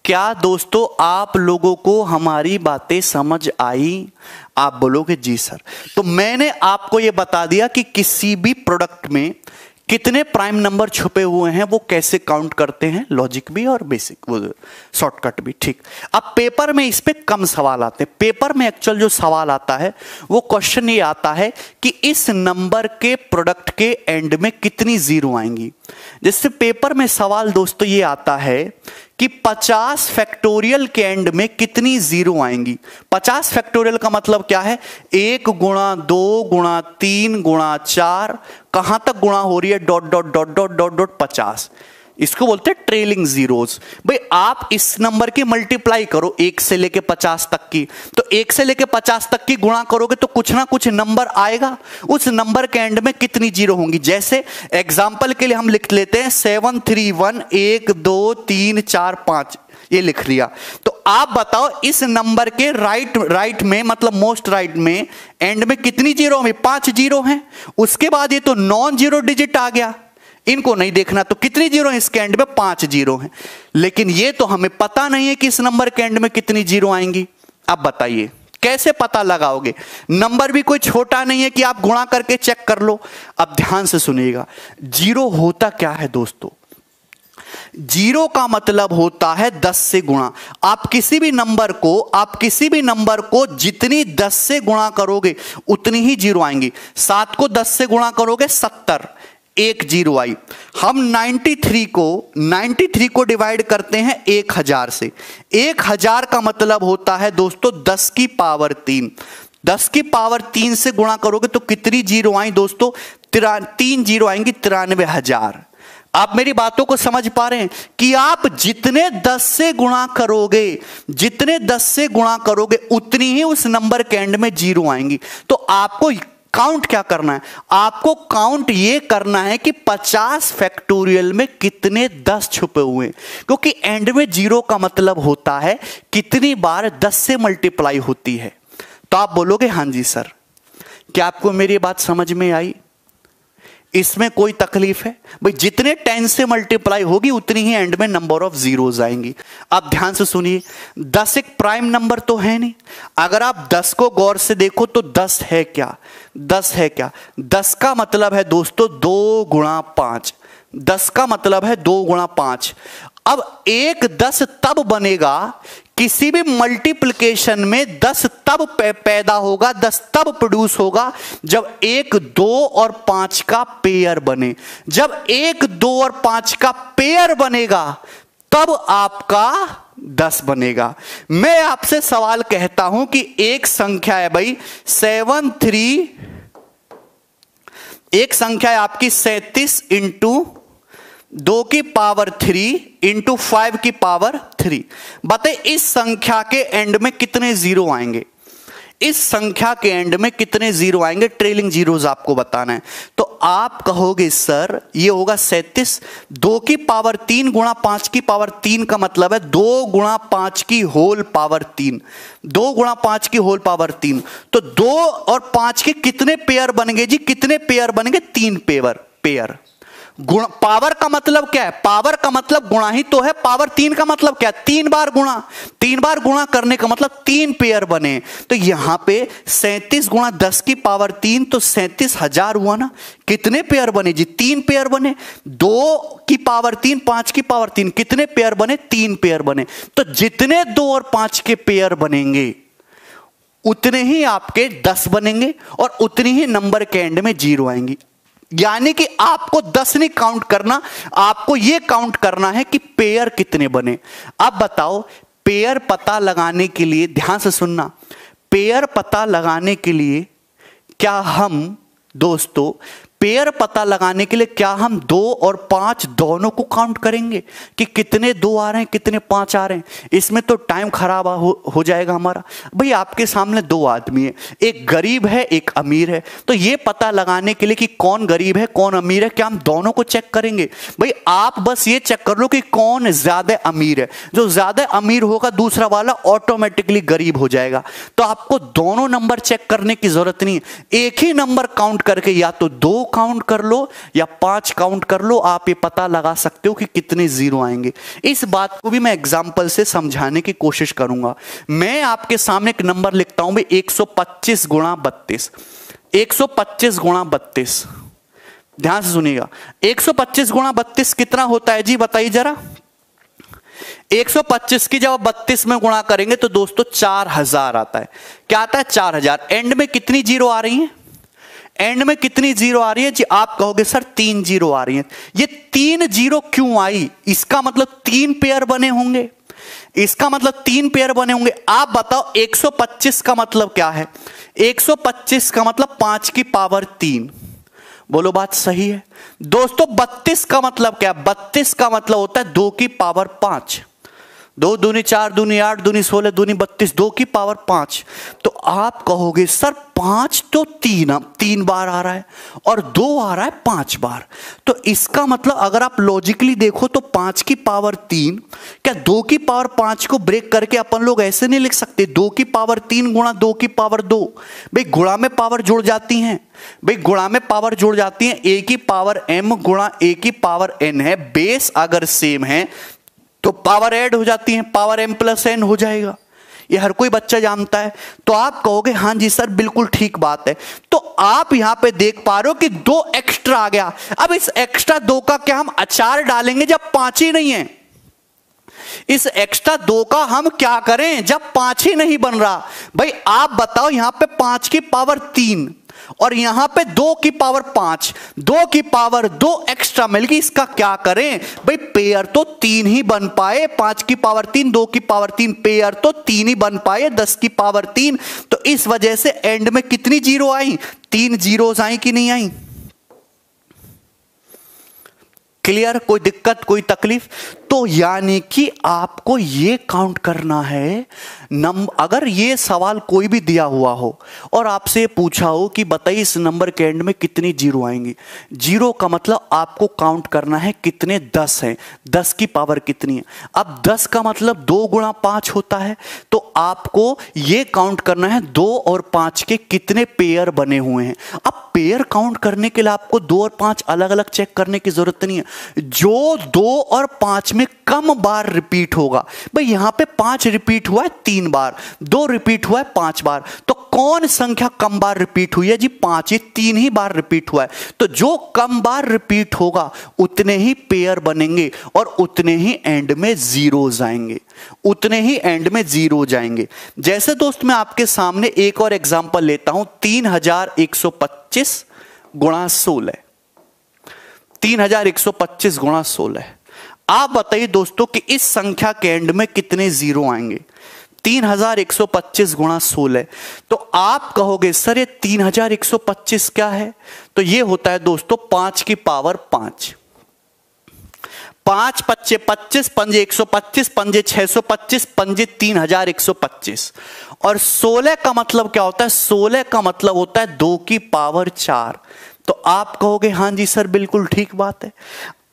S1: क्या दोस्तों आप लोगों को हमारी बातें समझ आई? आप बोलोगे जी सर। तो मैंने आपको यह बता दिया कि किसी भी प्रोडक्ट में कितने प्राइम नंबर छुपे हुए हैं वो कैसे काउंट करते हैं, लॉजिक भी और बेसिक वो शॉर्टकट भी। ठीक, अब पेपर में इस पे कम सवाल आते हैं। पेपर में एक्चुअल जो सवाल आता है वो क्वेश्चन ये आता है कि इस नंबर के प्रोडक्ट के एंड में कितनी जीरो आएंगी। जिससे पेपर में सवाल दोस्तों ये आता है कि 50 फैक्टोरियल के एंड में कितनी जीरो आएंगी। 50 फैक्टोरियल का मतलब क्या है, 1 गुणा 2 गुणा 3 गुणा 4, कहां तक गुणा हो रही है, dot dot dot dot dot dot 50। इसको बोलते हैं ट्रेलिंग जीरोस। भाई आप इस नंबर की मल्टीप्लाई करो 1 से लेके 50 तक की, तो 1 से लेके 50 तक की गुणा करोगे तो कुछ ना कुछ नंबर आएगा। उस नंबर के एंड में कितनी जीरो होंगी, जैसे एग्जांपल के लिए हम लिख लेते हैं 7 3 1 1 2 3 4 5, ये लिख लिया। तो आप बताओ इस नंबर के राइट में, मतलब मोस्ट राइट में एंड में कितनी जीरो में, 5 जीरो हैं। उसके बाद ये तो नॉन जीरो डिजिट आ गया, इनको नहीं देखना, तो कितनी जीरो है इसके एंड में, 5 जीरो हैं। लेकिन ये तो हमें पता नहीं है कि इस नंबर के एंड में कितनी जीरो आएंगी। अब बताइए कैसे पता लगाओगे? नंबर भी कोई छोटा नहीं है कि आप गुणा करके चेक कर लो। अब ध्यान से सुनिएगा, जीरो होता क्या है दोस्तों, जीरो का मतलब होता है 10 से गुणा। आप किसी भी नंबर को जितनी 10 से गुणा करोगे उतनी ही जीरो आएंगी। 7 को 10 से गुणा करोगे 70, 1 जीरो आई। हम 93 को डिवाइड करते हैं 1000 से। 1000 का मतलब होता है दोस्तों 10 की पावर 3। 10 की पावर 3 से गुणा करोगे तो कितनी जीरो आई दोस्तों, 3 जीरो आएंगी, 93,000। आप मेरी बातों को समझ पा रहे हैं कि आप जितने 10 से गुणा करोगे उतनी ही उस नंबर के एंड में जीरो आएंगी। तो आपको काउंट क्या करना है, आपको काउंट ये करना है कि 50 फैक्टोरियल में कितने 10 छुपे हुए हैं, क्योंकि एंड में जीरो का मतलब होता है कितनी बार 10 से मल्टीप्लाई होती है। तो आप बोलोगे हाँ जी सर। क्या आपको मेरी बात समझ में आई? इसमें कोई तकलीफ है? भाई जितने 10 से मल्टीप्लाई होगी उतनी ही एंड में नंबर ऑफ जीरोज आएंगी। अब ध्यान से सुनिए, 10 एक प्राइम नंबर तो है नहीं। अगर आप 10 को गौर से देखो तो 10 है क्या, 10 का मतलब है दोस्तों 2 गुणा 5। 10 का मतलब है 2 गुणा 5। अब 1 10 तब बनेगा, किसी भी मल्टीप्लिकेशन में 10 तब पैदा होगा, 10 तब प्रोड्यूस होगा जब 1 2 और 5 का पेयर बने। जब 1 2 और 5 का पेयर बनेगा तब आपका 10 बनेगा। मैं आपसे सवाल कहता हूं कि एक संख्या है भाई 7 3, एक संख्या है आपकी 37 इंटू 2 की पावर 3 इंटू 5 की पावर 3। बताइए इस संख्या के एंड में कितने जीरो आएंगे? इस संख्या के एंड में कितने जीरो आएंगे? ट्रेलिंग जीरोस आपको बताना है। तो आप कहोगे सर ये होगा 37, 2 की पावर 3 गुणा 5 की पावर 3 का मतलब है 2 गुणा 5 की होल पावर 3, 2 गुणा 5 की होल पावर 3। तो 2 और 5 के कितने पेयर बनेंगे जी? कितने पेयर बनेंगे? 3 पेयर। गुण पावर का मतलब क्या है? पावर का मतलब गुणा ही तो है। पावर 3 का मतलब क्या है? 3 बार गुणा। 3 बार गुणा करने का मतलब 3 पेयर बने। तो यहां पे 37 गुणा 10 की पावर 3 तो 37,000 हुआ ना। कितने पेयर बने जी? 3 पेयर बने। 2 की पावर 3, 5 की पावर 3, कितने पेयर बने? 3 पेयर बने। तो जितने 2 और 5 के पेयर बनेंगे उतने ही आपके 10 बनेंगे और उतनी ही नंबर के एंड में जीरो आएंगी। यानी कि आपको 10 नहीं काउंट करना, आपको यह काउंट करना है कि पेयर कितने बने। अब बताओ, पेयर पता लगाने के लिए, ध्यान से सुनना, पेयर पता लगाने के लिए क्या हम दोस्तों, पेयर पता लगाने के लिए क्या हम 2 और 5 दोनों को काउंट करेंगे कि कितने 2 आ रहे हैं कितने 5 आ रहे हैं? इसमें तो टाइम खराब हो जाएगा हमारा। भाई आपके सामने 2 आदमी है, एक गरीब है एक अमीर है। तो ये पता लगाने के लिए कि कौन गरीब है कौन अमीर है, क्या हम दोनों को चेक करेंगे? भाई आप बस ये चेक कर लो कि कौन ज्यादा अमीर है। जो ज्यादा अमीर होगा दूसरा वाला ऑटोमेटिकली गरीब हो जाएगा। तो आपको दोनों नंबर चेक करने की जरूरत नहीं है। एक ही नंबर काउंट करके या तो 2 काउंट कर लो या 5 काउंट कर लो, आप ये पता लगा सकते हो कि कितने जीरो आएंगे। इस बात को भी मैं एग्जांपल से समझाने की कोशिश करूंगा। मैं आपके सामने एक नंबर लिखता हूं भाई 125 गुणा 32। 125 गुणा 32, ध्यान से सुनिएगा। 125 गुणा 32 कितना होता है जी? बताइए जरा। 125 की जब 32 में गुणा करेंगे तो दोस्तों 4000 आता है। क्या आता है? 4000। एंड में कितनी जीरो आ रही है? एंड में कितनी जीरो आ रही है जी? आप कहोगे सर 3 जीरो आ रही है। ये 3 जीरो क्यों आई? इसका मतलब 3 पेयर बने होंगे। इसका मतलब 3 पेयर बने होंगे। आप बताओ 125 का मतलब क्या है? 125 का मतलब 5 की पावर 3। बोलो बात सही है दोस्तों। 32 का मतलब क्या? 32 का मतलब होता है 2 की पावर 5। 2 दूनी 4 दूनी 8 दूनी 16 दूनी 32, 2 की पावर 5। तो आप कहोगे सर 5 तो 3 बार आ रहा है और 2 आ रहा है 5 बार। तो इसका मतलब अगर आप लॉजिकली देखो तो 5 की पावर 3 क्या 2 की पावर 5 को ब्रेक करके अपन लोग ऐसे नहीं लिख सकते? 2 की पावर 3 गुणा 2 की पावर 2। भाई गुणा में पावर जुड़ जाती हैं। भाई गुणा में पावर जुड़ जाती है। a की पावर m गुणा a की पावर n है। बेस अगर सेम है तो पावर ऐड हो जाती है, पावर m प्लस n हो जाएगा। ये हर कोई बच्चा जानता है। तो आप कहोगे हाँ जी सर बिल्कुल ठीक बात है। तो आप यहां पे देख पा रहे हो कि 2 एक्स्ट्रा आ गया। अब इस एक्स्ट्रा 2 का क्या हम अचार डालेंगे जब 5 ही नहीं है? इस एक्स्ट्रा 2 का हम क्या करें जब 5 ही नहीं बन रहा? भाई आप बताओ, यहां पे 5 की पावर 3 और यहां पे 2 की पावर 5, 2 की पावर 2 एक्स्ट्रा मिल गई। इसका क्या करें? भाई पेयर तो 3 ही बन पाए। 5 की पावर 3, 2 की पावर 3, पेयर तो 3 ही बन पाए। 10 की पावर 3। तो इस वजह से एंड में कितनी जीरो आई? 3 जीरोस आई कि नहीं आई? क्लियर? कोई दिक्कत कोई तकलीफ? तो यानी कि आपको यह काउंट करना है अगर ये सवाल कोई भी दिया हुआ हो और आपसे पूछा हो कि बताइए इस नंबर के एंड में कितनी जीरो आएंगी। जीरो का मतलब आपको काउंट करना है कितने 10 हैं, 10 की पावर कितनी है। अब 10 का मतलब 2 गुणा 5 होता है। तो आपको ये काउंट करना है 2 और 5 के कितने पेयर बने हुए हैं। अब पेयर काउंट करने के लिए आपको 2 और 5 अलग अलग चेक करने की जरूरत नहीं है। जो 2 और 5 में कम बार रिपीट होगा, भाई यहां पे 5 रिपीट हुआ है 3 बार, 2 रिपीट हुआ है 5 बार, तो कौन संख्या कम बार रिपीट हुई है जी? 5, ये 3 ही बार रिपीट हुआ है। तो जो कम बार रिपीट होगा उतने ही पेयर बनेंगे और उतने ही एंड में जीरोज आएंगे, उतने ही एंड में जीरो जाएंगे। जैसे दोस्त मैं आपके सामने एक और एग्जांपल लेता हूं, 3125 गुणा 16, 3125 गुणा 16। आप बताइए दोस्तों कि इस संख्या के एंड में कितने जीरो आएंगे? 3125 गुणा 16। तो आप कहोगे सर ये 3125 क्या है? तो ये होता है दोस्तों 5 की पावर 5। 5 पच्चे 25, पंजे 125, पंजे 625, पंजे 3125। और 16 का मतलब क्या होता है? 16 का मतलब होता है 2 की पावर 4। तो आप कहोगे हाँ जी सर बिल्कुल ठीक बात है।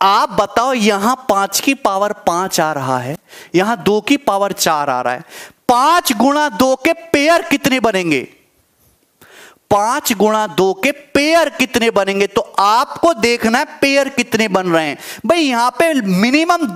S1: आप बताओ यहां 5 की पावर 5 आ रहा है, यहां 2 की पावर 4 आ रहा है। 5 गुणा 2 के पेयर कितने बनेंगे? 5 गुणा 2 के पेयर कितने बनेंगे? तो आपको देखना है पेयर कितने बन रहे हैं। भाई यहां पे मिनिमम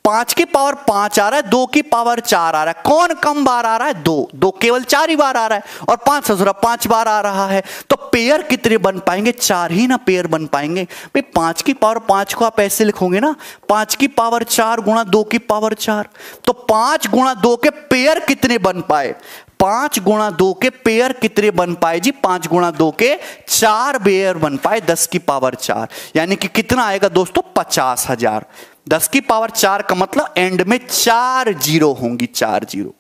S1: 5 की पावर 5 आ रहा है, 2 की पावर 4 आ रहा है। कौन कम बार आ रहा है? 2 केवल 4 ही बार आ रहा है और 5 से 5 बार आ रहा है। तो पेयर कितने बन पाएंगे? 4 ही ना पेयर बन पाएंगे। भाई 5 की पावर 5 को आप ऐसे लिखोगे ना, 5 की पावर 4 गुणा 2 की पावर 4। तो 5 गुणा 2 के पेयर कितने बन पाए? 5 गुणा 2 के पेयर कितने बन पाए जी? 5 गुणा 2 के 4 पेयर बन पाए 10 की पावर 4। यानी कि कितना आएगा दोस्तों? 50,000। 10 की पावर 4 का मतलब एंड में 4 जीरो होंगी, 4 जीरो।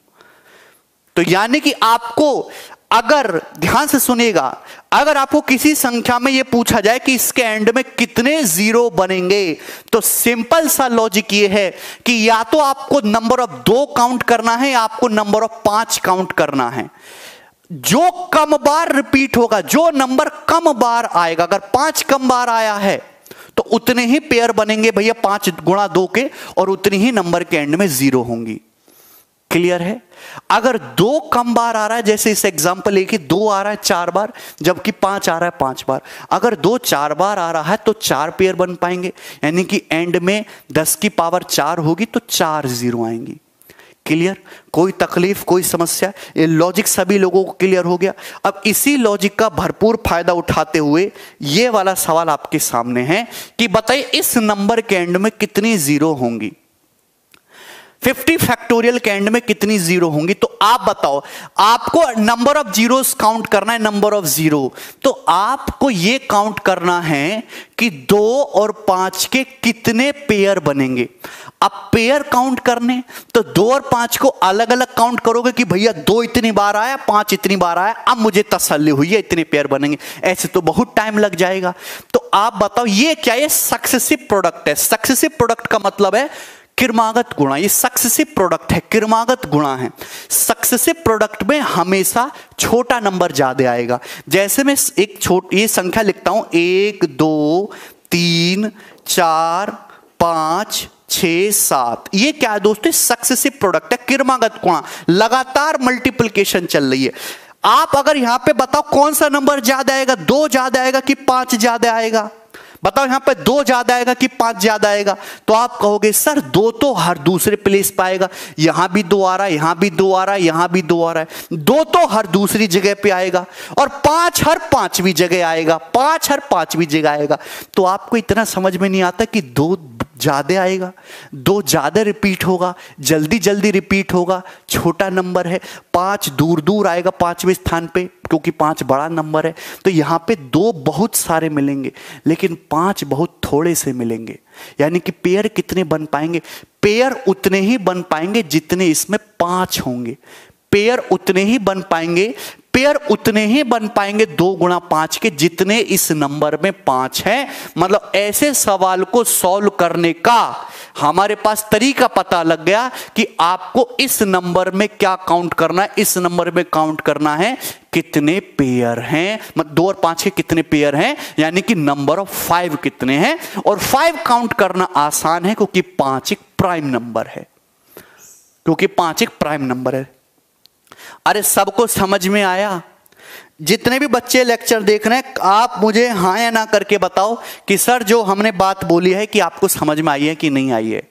S1: तो यानी कि आपको अगर ध्यान से सुनिएगा, अगर आपको किसी संख्या में यह पूछा जाए कि इसके एंड में कितने जीरो बनेंगे, तो सिंपल सा लॉजिक ये है कि या तो आपको नंबर ऑफ 2 काउंट करना है या आपको नंबर ऑफ 5 काउंट करना है। जो कम बार रिपीट होगा, जो नंबर कम बार आएगा, अगर 5 कम बार आया है तो उतने ही पेयर बनेंगे भैया 5 गुणा 2 के, और उतनी ही नंबर के एंड में जीरो होंगी। क्लियर है? अगर 2 कम बार आ रहा है, जैसे इस एग्जांपल एक ही 2 आ रहा है 4 बार, जबकि 5 आ रहा है 5 बार। अगर 2 4 बार आ रहा है तो 4 पेयर बन पाएंगे, यानी कि एंड में 10 की पावर 4 होगी तो 4 जीरो आएंगी। क्लियर? कोई तकलीफ, कोई समस्या? ये लॉजिक सभी लोगों को क्लियर हो गया। अब इसी लॉजिक का भरपूर फायदा उठाते हुए ये वाला सवाल आपके सामने है कि बताइए इस नंबर के एंड में कितनी जीरो होंगी? 50 फैक्टोरियल के एंड में कितनी जीरो होंगी? तो आप बताओ, आपको नंबर ऑफ जीरोस काउंट करना है, नंबर ऑफ जीरो। तो आपको यह काउंट करना है कि 2 और 5 के कितने पेयर बनेंगे। अब पेयर काउंट करने तो 2 और 5 को अलग अलग काउंट करोगे कि भैया 2 इतनी बार आया, 5 इतनी बार आया, अब मुझे तसल्ली हुई है इतने पेयर बनेंगे। ऐसे तो बहुत टाइम लग जाएगा। तो आप बताओ ये क्या? ये सक्सेसिव प्रोडक्ट है। सक्सेसिव प्रोडक्ट का मतलब है क्रमागत गुणा। ये सक्सेसिव प्रोडक्ट है, क्रमागत गुणा है। सक्सेसिव प्रोडक्ट में हमेशा छोटा नंबर ज्यादा आएगा। जैसे मैं ये संख्या लिखता हूं 1 2 3 4 5 6 7। ये क्या है दोस्तों? सक्सेसिव प्रोडक्ट है, क्रमागत गुणा, लगातार मल्टीप्लिकेशन चल रही है। आप अगर यहां पे बताओ कौन सा नंबर ज्यादा आएगा, 2 ज्यादा आएगा कि 5 ज्यादा आएगा? बताओ यहां पे 2 ज्यादा आएगा कि 5 ज्यादा आएगा? तो आप कहोगे सर 2 तो हर दूसरे प्लेस पे आएगा, यहां भी 2 आ रहा है, यहां भी 2 आ रहा है, यहां भी 2 आ रहा है। 2 तो हर दूसरी जगह पे आएगा और 5 हर 5वीं जगह आएगा, 5 हर 5वीं जगह आएगा। तो आपको इतना समझ में नहीं आता कि 2 ज्यादा आएगा, 2 ज्यादा रिपीट होगा, जल्दी जल्दी रिपीट होगा, छोटा नंबर है। 5 दूर दूर आएगा 5वें स्थान पे, क्योंकि 5 बड़ा नंबर है। तो यहां पे 2 बहुत सारे मिलेंगे लेकिन 5 बहुत थोड़े से मिलेंगे। यानी कि पेयर कितने बन पाएंगे? पेयर उतने ही बन पाएंगे जितने इसमें 5 होंगे। पेयर उतने ही बन पाएंगे, पेयर उतने ही बन पाएंगे 2 गुणा 5 के जितने इस नंबर में 5 हैं। मतलब ऐसे सवाल को सॉल्व करने का हमारे पास तरीका पता लग गया कि आपको इस नंबर में क्या काउंट करना है। इस नंबर में काउंट करना है कितने पेयर हैं, मतलब 2 और 5 के कितने पेयर हैं, यानी कि नंबर ऑफ 5 कितने हैं। और 5 काउंट करना आसान है क्योंकि 5 एक प्राइम नंबर है, क्योंकि 5 एक प्राइम नंबर है। अरे सबको समझ में आया? जितने भी बच्चे लेक्चर देख रहे हैं आप मुझे हाँ या ना करके बताओ कि सर जो हमने बात बोली है कि आपको समझ में आई है कि नहीं आई है।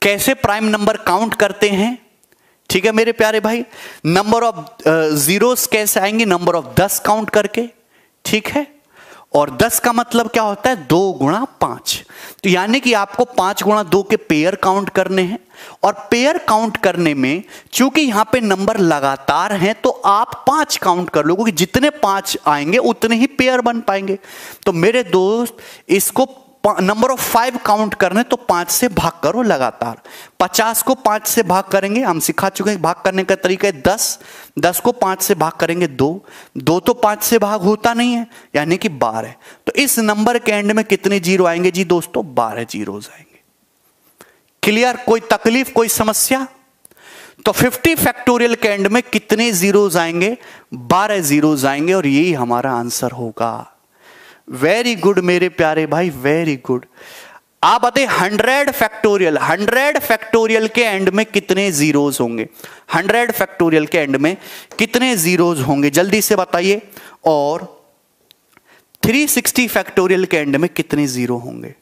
S1: कैसे प्राइम नंबर काउंट करते हैं, ठीक है मेरे प्यारे भाई। नंबर ऑफ जीरोस कैसे आएंगे, नंबर ऑफ 10 काउंट करके, ठीक है। और 10 का मतलब क्या होता है, 2 गुणा 5। तो यानी कि आपको 5 गुणा 2 के पेयर काउंट करने हैं। और पेयर काउंट करने में चूंकि यहां पे नंबर लगातार हैं तो आप 5 काउंट कर लो, क्योंकि जितने 5 आएंगे उतने ही पेयर बन पाएंगे। तो मेरे दोस्त इसको नंबर ऑफ 5 काउंट करने तो 5 से भाग करो लगातार। 50 को 5 से भाग करेंगे, हम सिखा चुके हैं भाग करने का तरीका है 10 को 5 से भाग करेंगे 2 तो 5 से भाग होता नहीं है, यानी कि 12। तो इस नंबर के एंड में कितने जीरो आएंगे जी दोस्तों, 12 जीरोस आएंगे। क्लियर, कोई तकलीफ, कोई समस्या? तो 50 फैक्टोरियल के एंड में कितने जीरोस आएंगे, 12 जीरोस आएंगे, और यही हमारा आंसर होगा। वेरी गुड मेरे प्यारे भाई, वेरी गुड। आप बताइए 100 फैक्टोरियल, 100 फैक्टोरियल के एंड में कितने जीरोस होंगे, 100 फैक्टोरियल के एंड में कितने जीरोस होंगे, जल्दी से बताइए। और 360 फैक्टोरियल के एंड में कितने जीरो होंगे?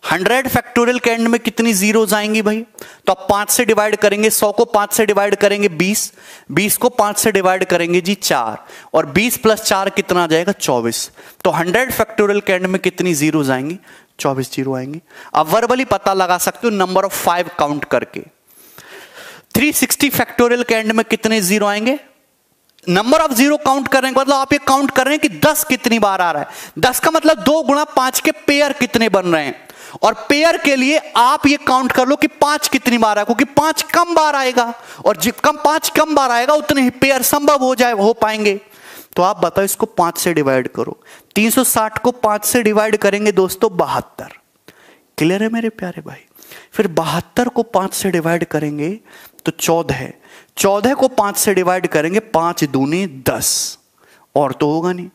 S1: हंड्रेड फैक्टोरियल के एंड में कितनी जीरोस आएंगी भाई? तो आप 5 से डिवाइड करेंगे, 100 को 5 से डिवाइड करेंगे 20 को 5 से डिवाइड करेंगे जी 4, और 20 प्लस 4 कितना आ जाएगा, 24। तो 100 फैक्टोरियल के एंड में कितनी जीरोस आएंगी, 24 जीरो आएंगे। अब वर्बली पता लगा सकते हो नंबर ऑफ 5 काउंट करके। 360 फैक्टोरियल के एंड में कितने जीरो आएंगे, नंबर ऑफ जीरो काउंट करने का मतलब आप ये काउंट कर रहे हैं कि 10 कितनी बार आ रहा है। 10 का मतलब 2 गुणा 5 के पेयर कितने बन रहे हैं, और पेयर के लिए आप ये काउंट कर लो कि 5 कितनी बार आएगा, क्योंकि 5 कम बार आएगा, और जितना 5 कम बार आएगा उतने ही पेयर संभव हो पाएंगे। तो आप बताओ इसको 5 से डिवाइड करो। 360 को 5 से डिवाइड करेंगे दोस्तों 72। क्लियर है मेरे प्यारे भाई? फिर 72 को 5 से डिवाइड करेंगे तो 14 को 5 से डिवाइड करेंगे 5 दूनी 10, और तो होगा नहीं।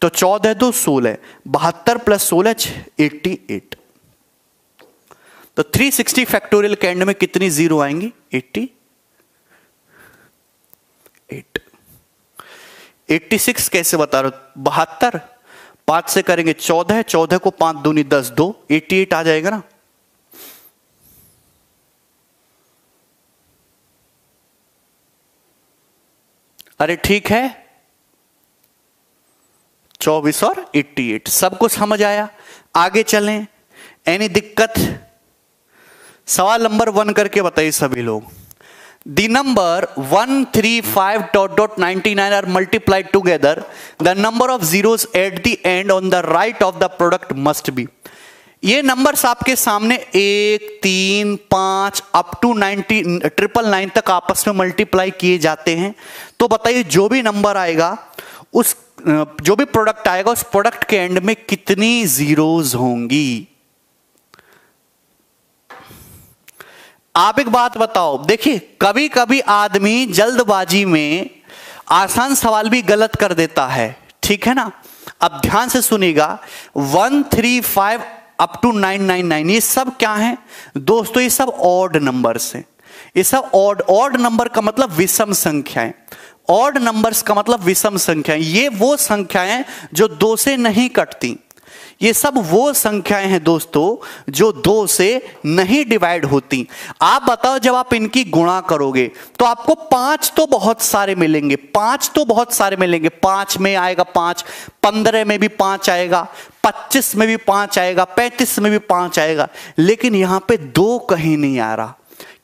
S1: तो 14 2 16, 72 प्लस 16 88। तो 360 फैक्टोरियल के एंड में कितनी जीरो आएंगी, 88। 86 कैसे बता रहे हो, 72 5 से करेंगे 14 को 5 दूनी 10 2, 88 आ जाएगा ना। अरे ठीक है, 24 और 88, सबको समझ आया? आगे चलें, एनी दिक्कत? सवाल नंबर 1 करके बताइए सभी लोग। The number 135.99 are multiplied together, the number of zeros at the end on the right of the product must be. ये नंबर्स आपके सामने 1 3 5 अप टू 999 तक आपस में मल्टीप्लाई किए जाते हैं। तो बताइए जो भी नंबर आएगा, उस जो भी प्रोडक्ट आएगा उस प्रोडक्ट के एंड में कितनी जीरोस होंगी। आप एक बात बताओ, देखिए कभी कभी आदमी जल्दबाजी में आसान सवाल भी गलत कर देता है, ठीक है ना। अब ध्यान से सुनिएगा, 135 अप टू 999 ये सब क्या है दोस्तों, ये सब ऑड नंबर्स हैं। ये सब ऑड नंबर का मतलब विषम संख्याएं। ऑड नंबर्स का मतलब विषम संख्याएं, ये वो संख्याएं जो 2 से नहीं कटती। ये सब वो संख्याएं हैं दोस्तों जो 2 से नहीं डिवाइड होती। आप बताओ जब आप इनकी गुणा करोगे तो आपको 5 तो बहुत सारे मिलेंगे, 5 तो बहुत सारे मिलेंगे। 5 में आएगा 5, 15 में भी 5 आएगा, 25 में भी 5 आएगा, 35 में भी 5 आएगा, लेकिन यहां पे 2 कहीं नहीं आ रहा।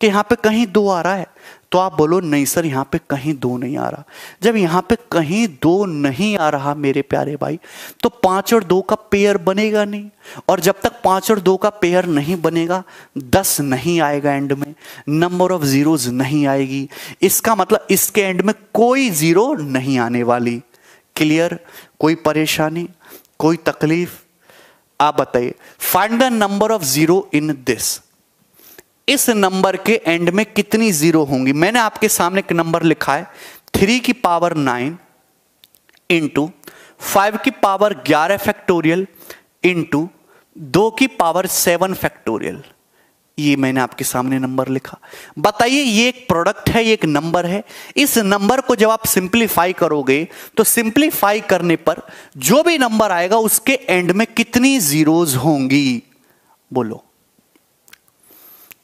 S1: कि यहां पे कहीं 2 आ रहा है? तो आप बोलो नहीं सर यहां पे कहीं 2 नहीं आ रहा। जब यहां पे कहीं 2 नहीं आ रहा मेरे प्यारे भाई, तो 5 और 2 का पेयर बनेगा नहीं, और जब तक 5 और 2 का पेयर नहीं बनेगा 10 नहीं आएगा एंड में, नंबर ऑफ जीरोस नहीं आएगी। इसका मतलब इसके एंड में कोई जीरो नहीं आने वाली। क्लियर? कोई परेशानी, कोई तकलीफ? आप बताइए, find the number of zero in this. इस नंबर के एंड में कितनी जीरो होंगी? मैंने आपके सामने एक नंबर लिखा है 3 की पावर 9 इंटू 5 की पावर 11 फैक्टोरियल इंटू 2 की पावर 7 फैक्टोरियल। ये मैंने आपके सामने नंबर लिखा। बताइए ये एक प्रोडक्ट है, ये एक नंबर है। इस नंबर को जब आप सिंप्लीफाई करोगे तो सिंप्लीफाई करने पर जो भी नंबर आएगा उसके एंड में कितनी जीरोज होंगी? बोलो,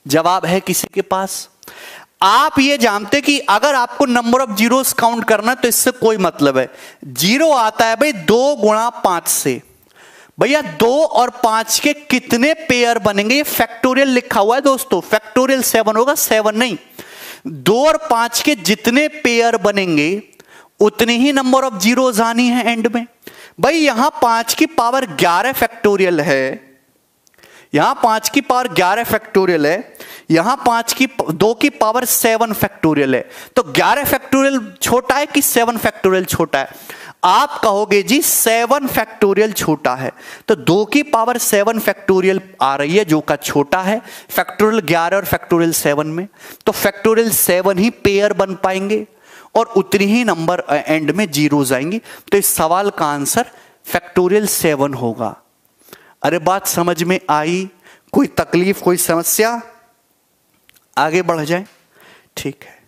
S1: जवाब है किसी के पास? आप ये जानते कि अगर आपको नंबर ऑफ जीरोस काउंट करना तो इससे कोई मतलब है। जीरो आता है भाई 2 गुणा 5 से। भैया 2 और 5 के कितने पेयर बनेंगे? ये फैक्टोरियल लिखा हुआ है दोस्तों, फैक्टोरियल 7 होगा, 7 नहीं। 2 और 5 के जितने पेयर बनेंगे उतनी ही नंबर ऑफ जीरोस आनी है एंड में। भाई यहां 5 की पावर 11 फैक्टोरियल है, यहां 5 की पावर 11 फैक्टोरियल है, यहां 2 की पावर 7 फैक्टोरियल है। तो 11 फैक्टोरियल छोटा है कि 7 फैक्टोरियल छोटा है? आप कहोगे जी 7 फैक्टोरियल छोटा है, तो 2 की पावर 7 फैक्टोरियल आ रही है जो का छोटा है, फैक्टोरियल 11 और फैक्टोरियल 7 में। तो फैक्टोरियल 7 ही पेयर बन पाएंगे और उतनी ही नंबर एंड में जीरोज आएंगी। तो इस सवाल का आंसर फैक्टोरियल 7 होगा। अरे बात समझ में आई? कोई तकलीफ, कोई समस्या? आगे बढ़ जाए, ठीक है।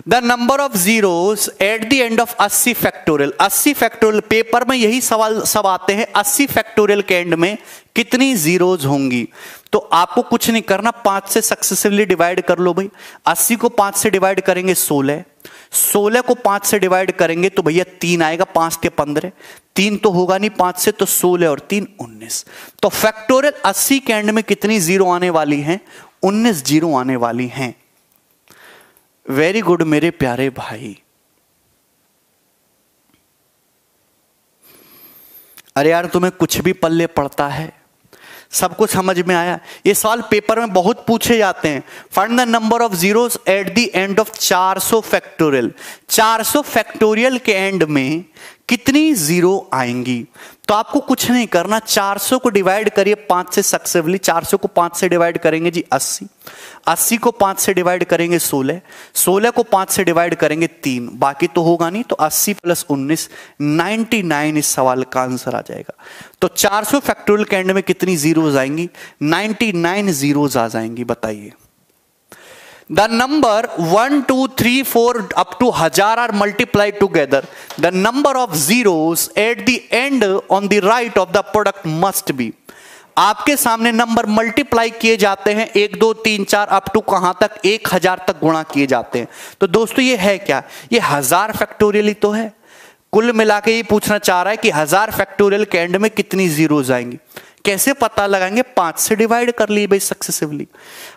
S1: The number of zeros at the end of 80 factorial. 80 factorial, paper में यही सवाल सब आते हैं, 80 फैक्टोरियल के एंड में कितनी जीरोस होंगी? तो आपको कुछ नहीं करना, 5 से सक्सेसिवली डिवाइड कर लो भाई। 80 को 5 से डिवाइड करेंगे 16, 16 को 5 से डिवाइड करेंगे तो भैया 3 आएगा, 5 के 15, 3 तो होगा नहीं 5 से, तो 16 और 3 19। तो फैक्टोरियल 80 के एंड में कितनी जीरो आने वाली हैं? 19 जीरो आने वाली हैं। वेरी गुड मेरे प्यारे भाई। अरे यार तुम्हें कुछ भी पल्ले पड़ता है, सब कुछ समझ में आया? ये सवाल पेपर में बहुत पूछे जाते हैं। Find the number of zeros at the end of 400 factorial. 400 factorial के एंड में कितनी जीरो आएंगी? तो आपको कुछ नहीं करना, 400 को डिवाइड करिए 5 से सक्सेसिवली। 400 को 5 से डिवाइड करेंगे जी 80, 80 को 5 से डिवाइड करेंगे 16, 16 को 5 से डिवाइड करेंगे 3, बाकी तो होगा नहीं, तो 80 प्लस 19 99 इस सवाल का आंसर आ जाएगा। तो 400 फैक्टोरियल के एंड में कितनी जीरोज आएंगी? 99 जीरोज आ जाएंगी। बताइए, the number 1 2 3 4 up to 1000 are multiplied together, the number of zeros at the end on the right of the product must be। आपके सामने नंबर मल्टीप्लाई किए जाते हैं, 1 2 3 4 अप टू कहां तक? 1000 तक गुणा किए जाते हैं। तो दोस्तों ये है क्या? ये 1000 फैक्टोरियल ही तो है। कुल मिला के ये पूछना चाह रहा है कि 1000 फैक्टोरियल के एंड में कितनी जीरोज आएंगी। कैसे पता लगाएंगे? 5 से डिवाइड कर लिए भाई सक्सेसिवली।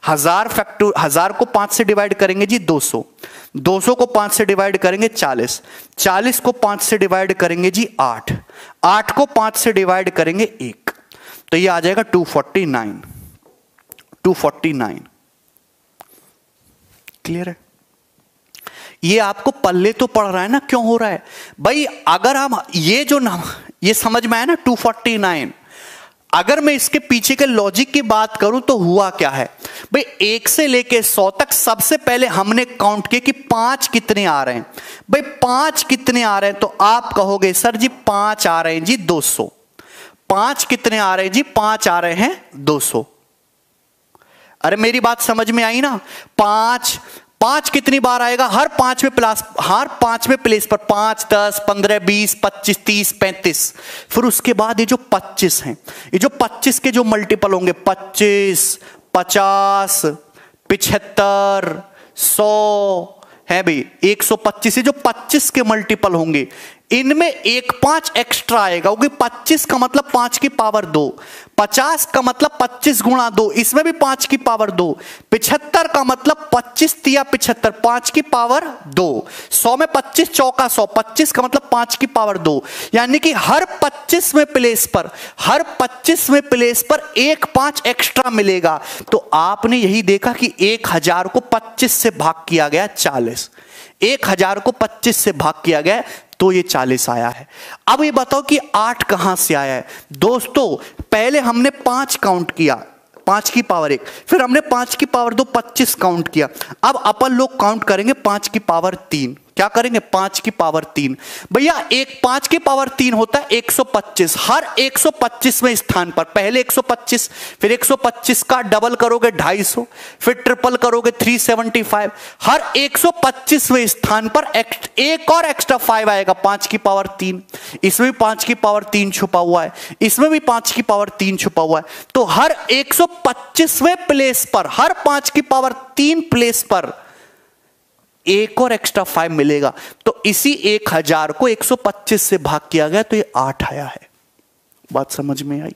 S1: 1000 को 5 से डिवाइड करेंगे जी 200, 200 को 5 से डिवाइड करेंगे 40, 40 को 5 से डिवाइड करेंगे जी 8, 8 को 5 से डिवाइड करेंगे 1, तो ये आ जाएगा 249। 249 क्लियर है? ये आपको पल्ले तो पड़ रहा है ना, क्यों हो रहा है भाई? अगर हम ये समझ में आया ना 249, अगर मैं इसके पीछे के लॉजिक की बात करूं तो हुआ क्या है भाई? 1 से लेके 100 तक सबसे पहले हमने काउंट किया कि 5 कितने आ रहे हैं। भाई 5 कितने आ रहे हैं? तो आप कहोगे सर जी 5 आ रहे हैं जी 200। 5 कितने आ रहे हैं जी? 5 आ रहे हैं 200। अरे मेरी बात समझ में आई ना? 5 कितनी बार आएगा? हर 5वें प्लेस पर 5 10 15 20 25 30 35। फिर उसके बाद ये जो 25 हैं, ये जो 25 के जो मल्टीपल होंगे, 25 50 75 100 है भाई, 125। ये जो 25 के मल्टीपल होंगे इनमें 1 5 एक्स्ट्रा आएगा, क्योंकि 25 का मतलब 5 की पावर 2, 50 का मतलब 25 गुणा 2, इसमें भी 5 की पावर 2, 75 का मतलब 25 तिया 75, 5 की पावर 2, 100 में 25 चौका 100, 25 का मतलब 5 की पावर 2, यानी कि हर 25वें प्लेस पर 1 5 एक्स्ट्रा मिलेगा। तो आपने यही देखा कि 1000 को 25 से भाग किया गया 40, 1000 को 25 से भाग किया गया तो ये 40 आया है। अब ये बताओ कि 8 कहां से आया है? दोस्तों पहले हमने 5 काउंट किया, 5 की पावर 1, फिर हमने 5 की पावर 2 25 काउंट किया। अब अपन लोग काउंट करेंगे 5 की पावर 3, क्या करेंगे 5 की पावर 3। भैया एक 5 की पावर 3 होता है 125। हर 125वें स्थान पर पहले 125, फिर 125 का डबल करोगे 250, फिर ट्रिपल करोगे 375। हर 125वें स्थान पर एक और एक्स्ट्रा 5 आएगा 5 की पावर 3। इसमें भी 5 की पावर 3 छुपा हुआ है, इसमें भी 5 की पावर 3 छुपा हुआ है। तो हर 125वें प्लेस पर, हर 5 की पावर 3 प्लेस पर एक और एक्स्ट्रा 5 मिलेगा। तो इसी 1000 को 125 से भाग किया गया तो ये 8 आया है। बात समझ में आई?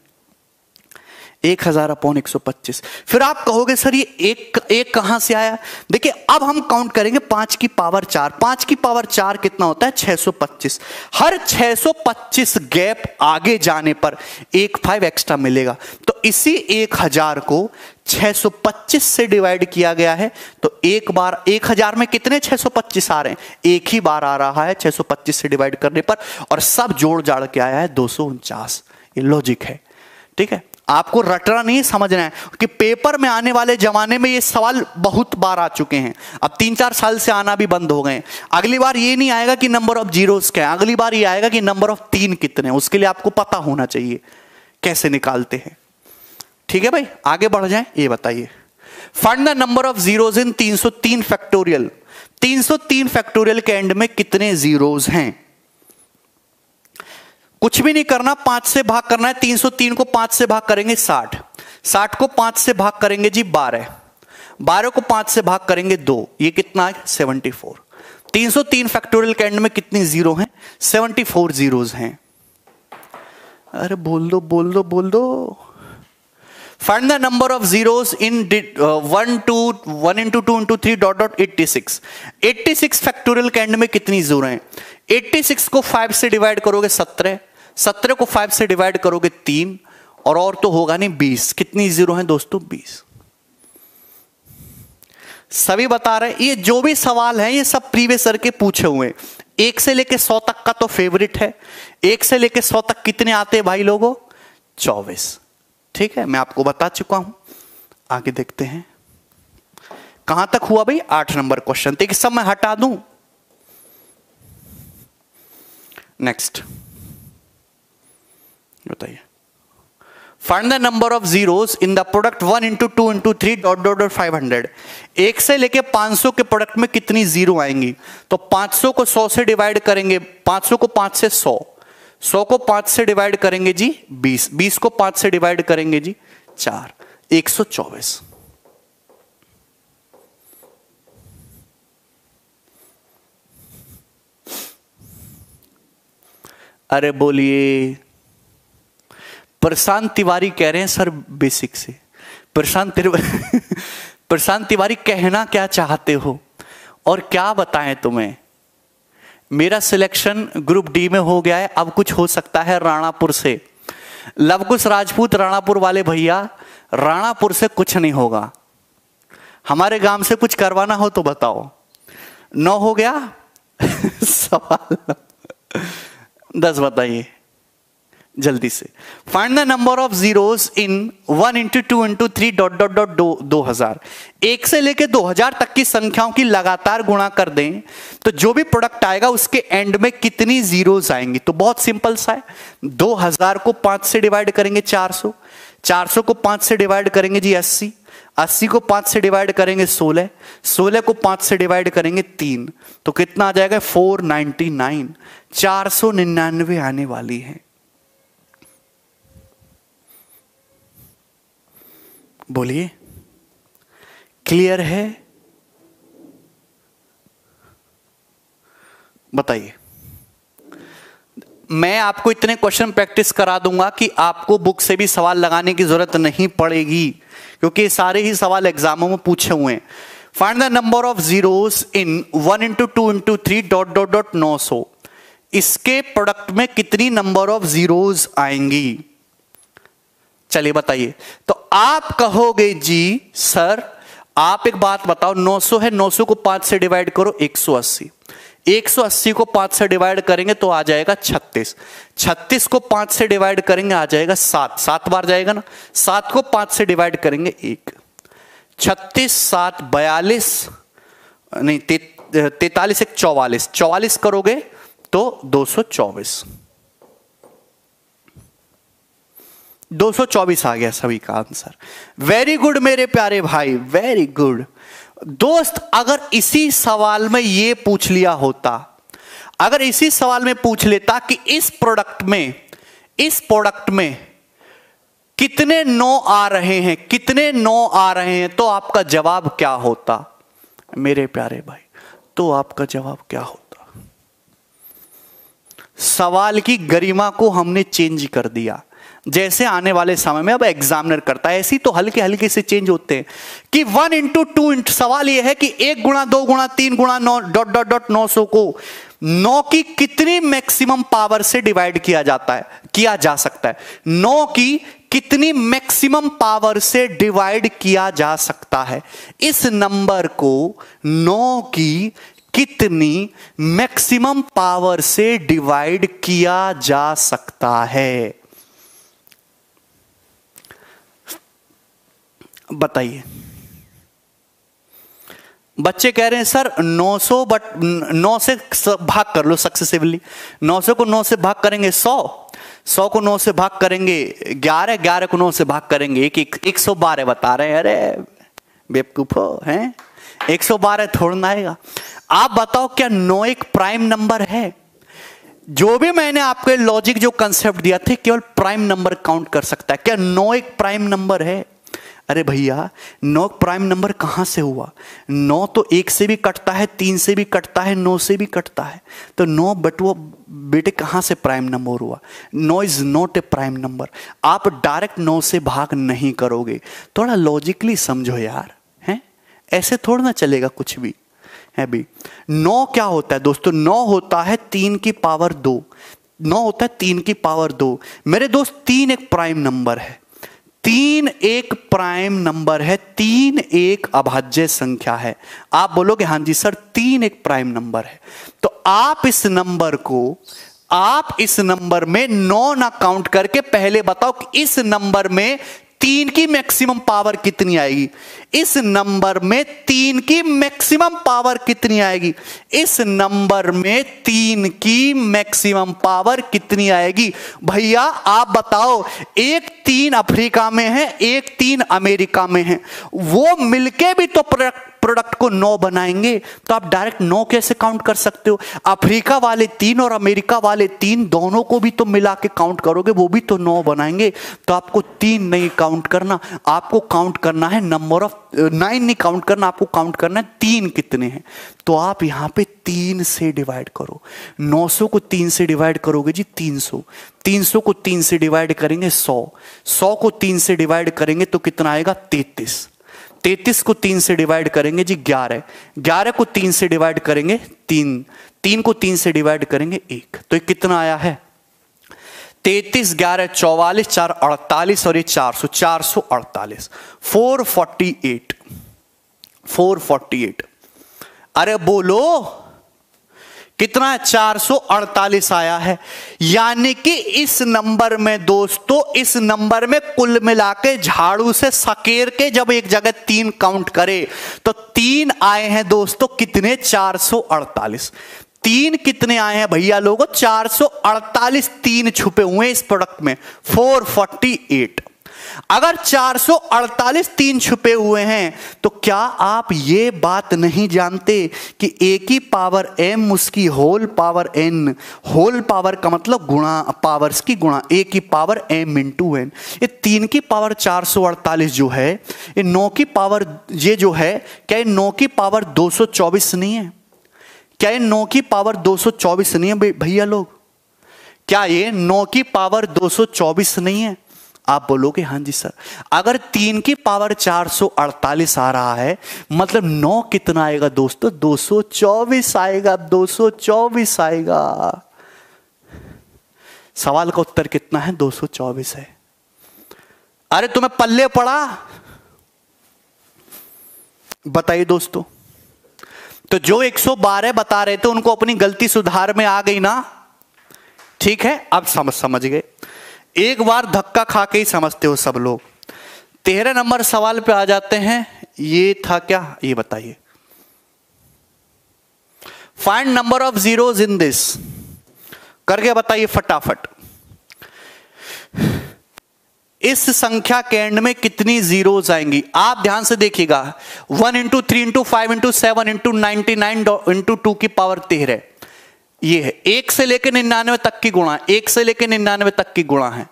S1: 1000 अपॉन 125। फिर आप कहोगे सर ये एक कहां से आया? देखिए अब हम काउंट करेंगे 5 की पावर 4। 5 की पावर 4 कितना होता है 625। हर 625 गैप आगे जाने पर एक 5 एक्स्ट्रा मिलेगा। तो इसी 1000 को 625 से डिवाइड किया गया है। तो एक बार 1000 में कितने 625 आ रहे हैं? एक ही बार आ रहा है 625 से डिवाइड करने पर, और सब जोड़ जाड़ के आया है 249। ये लॉजिक है, ठीक है। आपको रटना नहीं समझना है कि पेपर में आने वाले जमाने में ये सवाल बहुत बार आ चुके हैं। अब 3-4 साल से आना भी बंद हो गए। अगली बार ये नहीं आएगा कि नंबर ऑफ जीरोस क्या है, अगली बार ये आएगा कि नंबर ऑफ 3 कितने हैं। उसके लिए आपको पता होना चाहिए कैसे निकालते हैं, ठीक है भाई। आगे बढ़ जाएं, ये बताइए find the number of zeros in 303 factorial. 303 factorial के एंड में कितने जीरोस हैं? कुछ भी नहीं करना, 5 से भाग करना है। 303 को 5 से भाग करेंगे 60, 60 को 5 से भाग करेंगे जी 12, 12 को 5 से भाग करेंगे 2, ये कितना है 74। 303 फैक्टोरियल के एंड में कितनी जीरो हैं? 74 जीरोस हैं। अरे बोल दो बोल दो बोल दो। Find the number of zeros in 1 into 2 into 3 dot dot 86। 86 factorial के एंड में कितनी जीरो हैं? 86 को 5 से डिवाइड करोगे 17, 17 को 5 से डिवाइड करोगे 3, और तो होगा नहीं 20। कितनी जीरो हैं दोस्तों? 20। सभी बता रहे हैं। ये जो भी सवाल है ये सब प्रीवियस ईयर के पूछे हुए हैं। 1 से लेके 100 तक का तो फेवरेट है। 1 से लेके 100 तक कितने आते हैं भाई लोगों? 24, ठीक है। मैं आपको बता चुका हूं। आगे देखते हैं कहां तक हुआ भाई। 8 नंबर क्वेश्चन। देखिए सब मैं हटा दूं। नेक्स्ट बताइए find the number of zeros in the product 1 into 2 into 3 dot dot dot 500। 1 से लेके 500 के प्रोडक्ट में कितनी जीरो आएंगी? तो 500 को 100 से डिवाइड करेंगे, 500 को 5 से 100, 100 को 5 से डिवाइड करेंगे जी 20, 20 को 5 से डिवाइड करेंगे जी 4, 124। अरे बोलिए। प्रशांत तिवारी कह रहे हैं सर बेसिक से। प्रशांत तिवारी कहना क्या चाहते हो और क्या बताएं तुम्हें? मेरा सिलेक्शन ग्रुप डी में हो गया है, अब कुछ हो सकता है राणापुर से। लवकुश राजपूत राणापुर वाले भैया, राणापुर से कुछ नहीं होगा। हमारे गांव से कुछ करवाना हो तो बताओ। 9 हो गया सवाल 10 बताइए जल्दी से। Find the number of zeros in 1 into 2 into 3 dot dot dot 2000। 1 से लेके 2000 तक की संख्याओं की लगातार गुणा कर दें तो जो भी प्रोडक्ट आएगा उसके एंड में कितनी जीरोस आएंगी? तो बहुत सिंपल सा है। 2000 को 5 से डिवाइड करेंगे 400, 400 को 5 से डिवाइड करेंगे जी 80, 80 को 5 से डिवाइड करेंगे 16, 16 को 5 से डिवाइड करेंगे 3, तो कितना आ जाएगा 499। 499 आने वाली है। बोलिए क्लियर है? बताइए। मैं आपको इतने क्वेश्चन प्रैक्टिस करा दूंगा कि आपको बुक से भी सवाल लगाने की जरूरत नहीं पड़ेगी, क्योंकि सारे ही सवाल एग्जामों में पूछे हुए हैं। Find the number of zeros in 1 into 2 into 3 dot dot dot 900। इसके प्रोडक्ट में कितनी नंबर ऑफ जीरोस आएंगी? चलिए बताइए। तो आप कहोगे जी सर आप एक बात बताओ, 900 है, 900 को 5 से डिवाइड करो 180, 180 को 5 से डिवाइड करेंगे तो आ जाएगा 36, 36 को 5 से डिवाइड करेंगे आ जाएगा 7, 7 बार जाएगा ना, 7 को 5 से डिवाइड करेंगे 1, 36 7 42 नहीं 43 एक 44, 44 करोगे तो 224, 224 आ गया सभी का आंसर। वेरी गुड मेरे प्यारे भाई, वेरी गुड। दोस्त अगर इसी सवाल में ये पूछ लिया होता, अगर इसी सवाल में पूछ लेता कि इस प्रोडक्ट में कितने 9 आ रहे हैं, कितने 9 आ रहे हैं, तो आपका जवाब क्या होता मेरे प्यारे भाई? तो आपका जवाब क्या होता? सवाल की गरिमा को हमने चेंज कर दिया। जैसे आने वाले समय में अब एग्जामिनर करता है, ऐसी तो हल्के हल्के से चेंज होते हैं कि 1 इंटू 2 सवाल यह है कि 1 गुणा 2 गुणा 3 गुणा 9 डॉट डॉट डॉट 900 को 9 की कितनी मैक्सिमम पावर से डिवाइड किया जा सकता है, 9 की कितनी मैक्सिमम पावर से डिवाइड किया जा सकता है। इस नंबर को 9 की कितनी मैक्सिमम पावर से डिवाइड किया जा सकता है, बताइए। बच्चे कह रहे हैं सर 900, बट 9 से भाग कर लो सक्सेसिवली। 900 को 9 से भाग करेंगे 100, 100 को 9 से भाग करेंगे 11, 11 को 9 से भाग करेंगे 112 बता रहे हैं। अरे बेवकूफो हैं, 112 थोड़ा आएगा। आप बताओ क्या 9 एक प्राइम नंबर है? जो भी मैंने आपको लॉजिक जो कंसेप्ट दिया था, केवल प्राइम नंबर काउंट कर सकता है। क्या 9 एक प्राइम नंबर है? अरे भैया 9 प्राइम नंबर कहां से हुआ? 9 तो 1 से भी कटता है, 3 से भी कटता है, 9 से भी कटता है, तो 9 बटुआ बेटे कहां से प्राइम नंबर हुआ? 9 is not a prime number. आप डायरेक्ट 9 से भाग नहीं करोगे, थोड़ा लॉजिकली समझो यार, हैं? ऐसे थोड़ा ना चलेगा कुछ भी है भी। 9 क्या होता है दोस्तों? 9 होता है 3 की पावर 2, 9 होता है 3 की पावर 2। मेरे दोस्त 3 एक प्राइम नंबर है, 3 एक प्राइम नंबर है, 3 एक अभाज्य संख्या है। आप बोलोगे हाँ जी सर 3 एक प्राइम नंबर है, तो आप इस नंबर में 9 ना काउंट करके पहले बताओ कि इस नंबर में 3 की मैक्सिमम पावर कितनी आएगी? इस नंबर में 3 की मैक्सिमम पावर कितनी आएगी? इस नंबर में 3 की मैक्सिमम पावर कितनी आएगी? भैया आप बताओ, एक 3 अफ्रीका में है, एक 3 अमेरिका में है, वो मिलके भी तो प्रोडक्ट को 9 बनाएंगे, तो आप डायरेक्ट 9 कैसे काउंट कर सकते हो? अफ्रीका वाले 3 और अमेरिका वाले 3 दोनों को भी तो मिला के काउंट करोगे, वो भी तो 9 बनाएंगे। तो आपको 3 नहीं काउंट करना, आपको काउंट करना है नंबर ऑफ 9 नहीं काउंट करना, आपको काउंट करना है 3 कितने हैं। तो आप यहां पे 3 से डिवाइड करो। 900 को 3 से डिवाइड करोगे जी 300, 300 को 3 से डिवाइड करेंगे 100, 100 को 3 से डिवाइड करेंगे तो कितना आएगा? 33, 33 को 3 से डिवाइड करेंगे जी 11, 11 को 3 से डिवाइड करेंगे 3, 3 को 3 से डिवाइड करेंगे 1, तो ये कितना आया है? 33, 11, 44, 4 48 और ये 400, 448, 448, 448। अरे बोलो कितना? 448 आया है। यानी कि इस नंबर में दोस्तों, इस नंबर में कुल मिला के झाड़ू से सकेर के जब एक जगह 3 काउंट करे तो 3 आए हैं दोस्तों कितने? 448। 3 कितने आए हैं भैया लोगों? 448 3 छुपे हुए हैं इस प्रोडक्ट में, 448। अगर 448 3 छुपे हुए हैं तो क्या आप ये बात नहीं जानते कि a की पावर m उसकी whole power n, whole power का मतलब गुणा, पावर्स की गुणा, a की पावर m इंटू n। ये 3 की पावर 448 जो है, ये 9 की पावर, ये जो है, क्या ये 9 की पावर 224 नहीं है? क्या ये 9 की पावर 224 नहीं है भैया लोग? क्या ये 9 की पावर 224 नहीं है? आप बोलोगे हाँ जी सर। अगर 3 की पावर 448 आ रहा है, मतलब 9 कितना आएगा दोस्तों? 224 आएगा, 224 आएगा। सवाल का उत्तर कितना है? 224 है। अरे तुम्हें पल्ले पड़ा? बताइए दोस्तों। तो जो 112 बता रहे थे उनको अपनी गलती सुधार में आ गई ना? ठीक है, अब समझ गए। एक बार धक्का खा के ही समझते हो सब लोग। 13 नंबर सवाल पे आ जाते हैं। ये था क्या? ये बताइए। Find number of zeros in this, करके बताइए फटाफट। इस संख्या के एंड में कितनी जीरोज आएंगी? आप ध्यान से देखिएगा, 1 into 3 into 5 into 7 into 99 into 2 की पावर 13, ये है 1 से लेकर 99 तक की गुणा, 1 से लेकर 99 तक की गुणा है,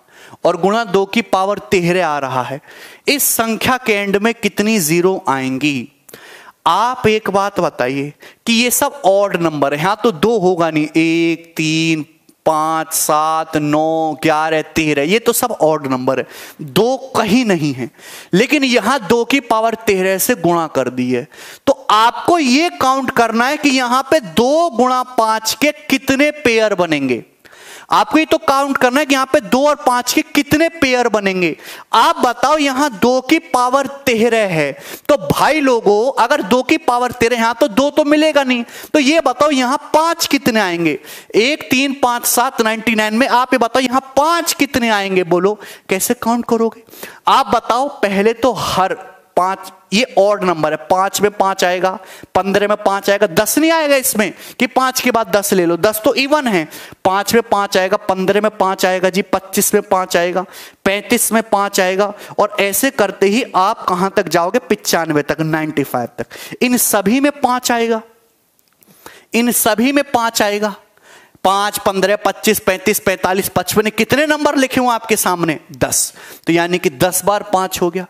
S1: और गुणा 2 की पावर 13 आ रहा है। इस संख्या के एंड में कितनी जीरो आएंगी? आप एक बात बताइए कि ये सब ऑड नंबर है, यहां तो 2 होगा नहीं, 1 3 5 7 9 11 13, ये तो सब ऑड नंबर है, 2 कहीं नहीं है, लेकिन यहां 2 की पावर 13 से गुणा कर दी है। तो आपको ये काउंट करना है कि यहां पे 2 गुणा 5 के कितने पेयर बनेंगे। आपको ये तो काउंट करना है कि यहां पे 2 और 5 के कितने पेयर बनेंगे। आप बताओ, यहां 2 की पावर 13 है, तो भाई लोगों अगर 2 की पावर 13 यहां तो 2 तो मिलेगा नहीं, तो ये बताओ यहां 5 कितने आएंगे? 1 3 5 7 99 में आप ये बताओ यहां 5 कितने आएंगे? बोलो कैसे काउंट करोगे? आप बताओ। पहले तो हर 5, ये ऑड नंबर है, 5 में 5 आएगा, 15 में 5 आएगा, 10 नहीं आएगा इसमें कि 5 के बाद 10 ले लो, 10 तो इवन है। 5 में 5 आएगा, 15 में 5 आएगा जी, 25 में 5 आएगा, 35 में 5 आएगा, और ऐसे करते ही आप कहां तक जाओगे? 95 तक, 95 तक। इन सभी में 5 आएगा, इन सभी में 5 आएगा। 5 15 25 35 45 55, कितने नंबर लिखे हुए आपके सामने? 10। तो यानी कि 10 बार 5 हो गया,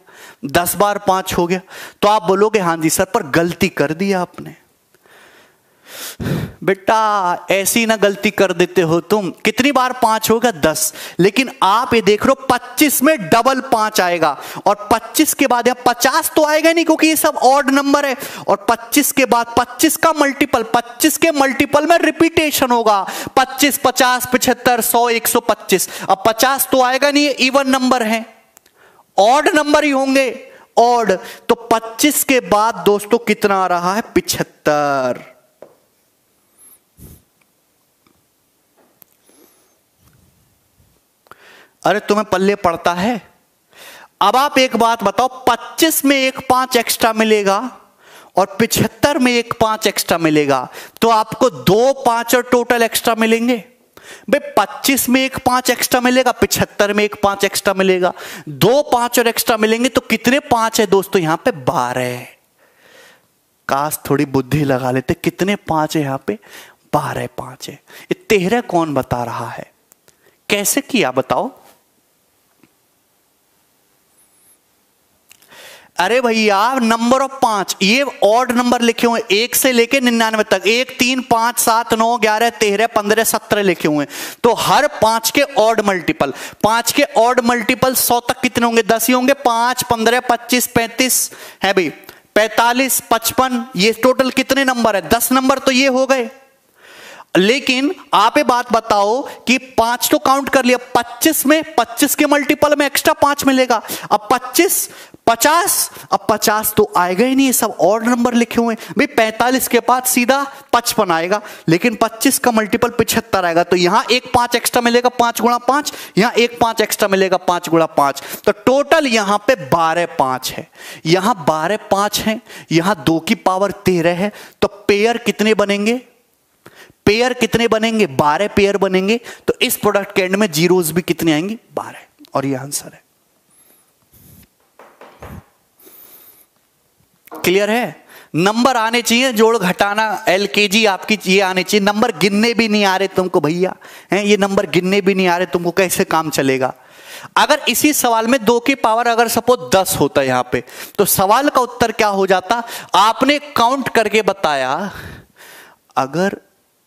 S1: 10 बार 5 हो गया। तो आप बोलोगे हां जी सर, पर गलती कर दी आपने। बेटा ऐसी ना गलती कर देते हो तुम। कितनी बार 5 होगा? 10। लेकिन आप ये देख रहे हो 25 में डबल 5 आएगा, और 25 के बाद यहां 50 तो आएगा नहीं क्योंकि ये सब ऑड नंबर है, और 25 के बाद 25 का मल्टीपल, 25 के मल्टीपल में रिपीटेशन होगा, 25 50 75 100 125। अब 50 तो आएगा नहीं, ये इवन नंबर है, ऑड नंबर ही होंगे, ऑड। तो 25 के बाद दोस्तों कितना आ रहा है? 75। अरे तुम्हें पल्ले पड़ता है? अब आप एक बात बताओ, 25 में एक 5 एक्स्ट्रा मिलेगा और 75 में एक 5 एक्स्ट्रा मिलेगा, तो आपको 2 5 और टोटल एक्स्ट्रा मिलेंगे। भाई 25 में एक 5 एक्स्ट्रा मिलेगा, 75 में एक 5 एक्स्ट्रा मिलेगा, 2 5 और एक्स्ट्रा मिलेंगे, तो कितने 5 है दोस्तों? यहां पे 12। काश थोड़ी बुद्धि लगा लेते, कितने 5 है यहां पे? 12 5 है। ये 13 कौन बता रहा है? कैसे किया बताओ? अरे भैया नंबर ऑफ 5, ये ऑड नंबर लिखे हुए 1 से लेके 99 तक, 1 3 5 7 9 11 13 15 17 लिखे हुए, तो हर 5 के ऑड मल्टीपल, 5 के ऑड मल्टीपल 100 तक कितने होंगे? 10 ही होंगे। 5 15 25 35 है भाई, 45 55, ये टोटल कितने नंबर है? 10 नंबर तो ये हो गए। लेकिन आप ये बात बताओ कि 5 तो काउंट कर लिया, 25 में 25 के मल्टीपल में एक्स्ट्रा 5 मिलेगा। अब 25 50, अब 50 तो आएगा ही नहीं, ये सब ऑड नंबर लिखे हुए हैं भाई। 45 के बाद सीधा 55 आएगा, लेकिन 25 का मल्टीपल 75 आएगा, तो यहां एक 5 एक्स्ट्रा मिलेगा, 5 गुणा 5, यहां एक 5 एक्स्ट्रा मिलेगा, 5 गुणा 5, तो टोटल यहां पे 12 5 है। यहां 12 5 है, यहां 2 की पावर 13 है, तो पेयर कितने बनेंगे? पेयर कितने बनेंगे? 12 पेयर बनेंगे। तो इस प्रोडक्ट के एंड में जीरोस भी कितने आएंगे? 12, और ये आंसर है। क्लियर है? नंबर आने चाहिए, जोड़ घटाना एलकेजी आपकी ये आने चाहिए। नंबर गिनने भी नहीं आ रहे तुमको भैया, हैं ये नंबर गिनने भी नहीं आ रहे तुमको, कैसे काम चलेगा? अगर इसी सवाल में 2 की पावर अगर सपोज 10 होता यहां पे, तो सवाल का उत्तर क्या हो जाता? आपने काउंट करके बताया। अगर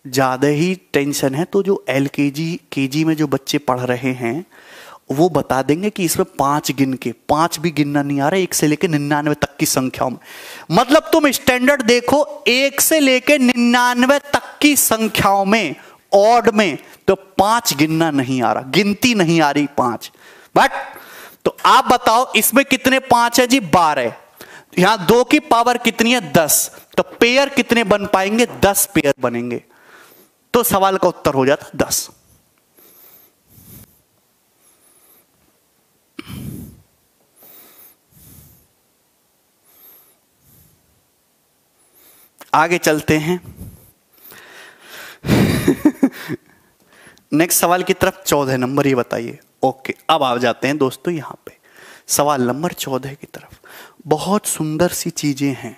S1: ज्यादा ही टेंशन है तो जो एलकेजी केजी में जो बच्चे पढ़ रहे हैं वो बता देंगे कि इसमें 5 गिन के, 5 भी गिनना नहीं आ रहा, 1 से लेकर 99 तक की संख्याओं में। मतलब तुम स्टैंडर्ड देखो, 1 से लेकर 99 तक की संख्याओं में, ऑड में, तो 5 गिनना नहीं आ रहा, गिनती नहीं आ रही 5। बट तो आप बताओ इसमें कितने 5 है जी? 12। यहां 2 की पावर कितनी है? 10। तो पेयर कितने बन पाएंगे? 10 पेयर बनेंगे। तो सवाल का उत्तर हो जाता 10। आगे चलते हैं। नेक्स्ट सवाल की तरफ 14 नंबर, ये बताइए। ओके, अब आ जाते हैं दोस्तों यहाँ पे सवाल नंबर 14 की तरफ। बहुत सुंदर सी चीजें हैं।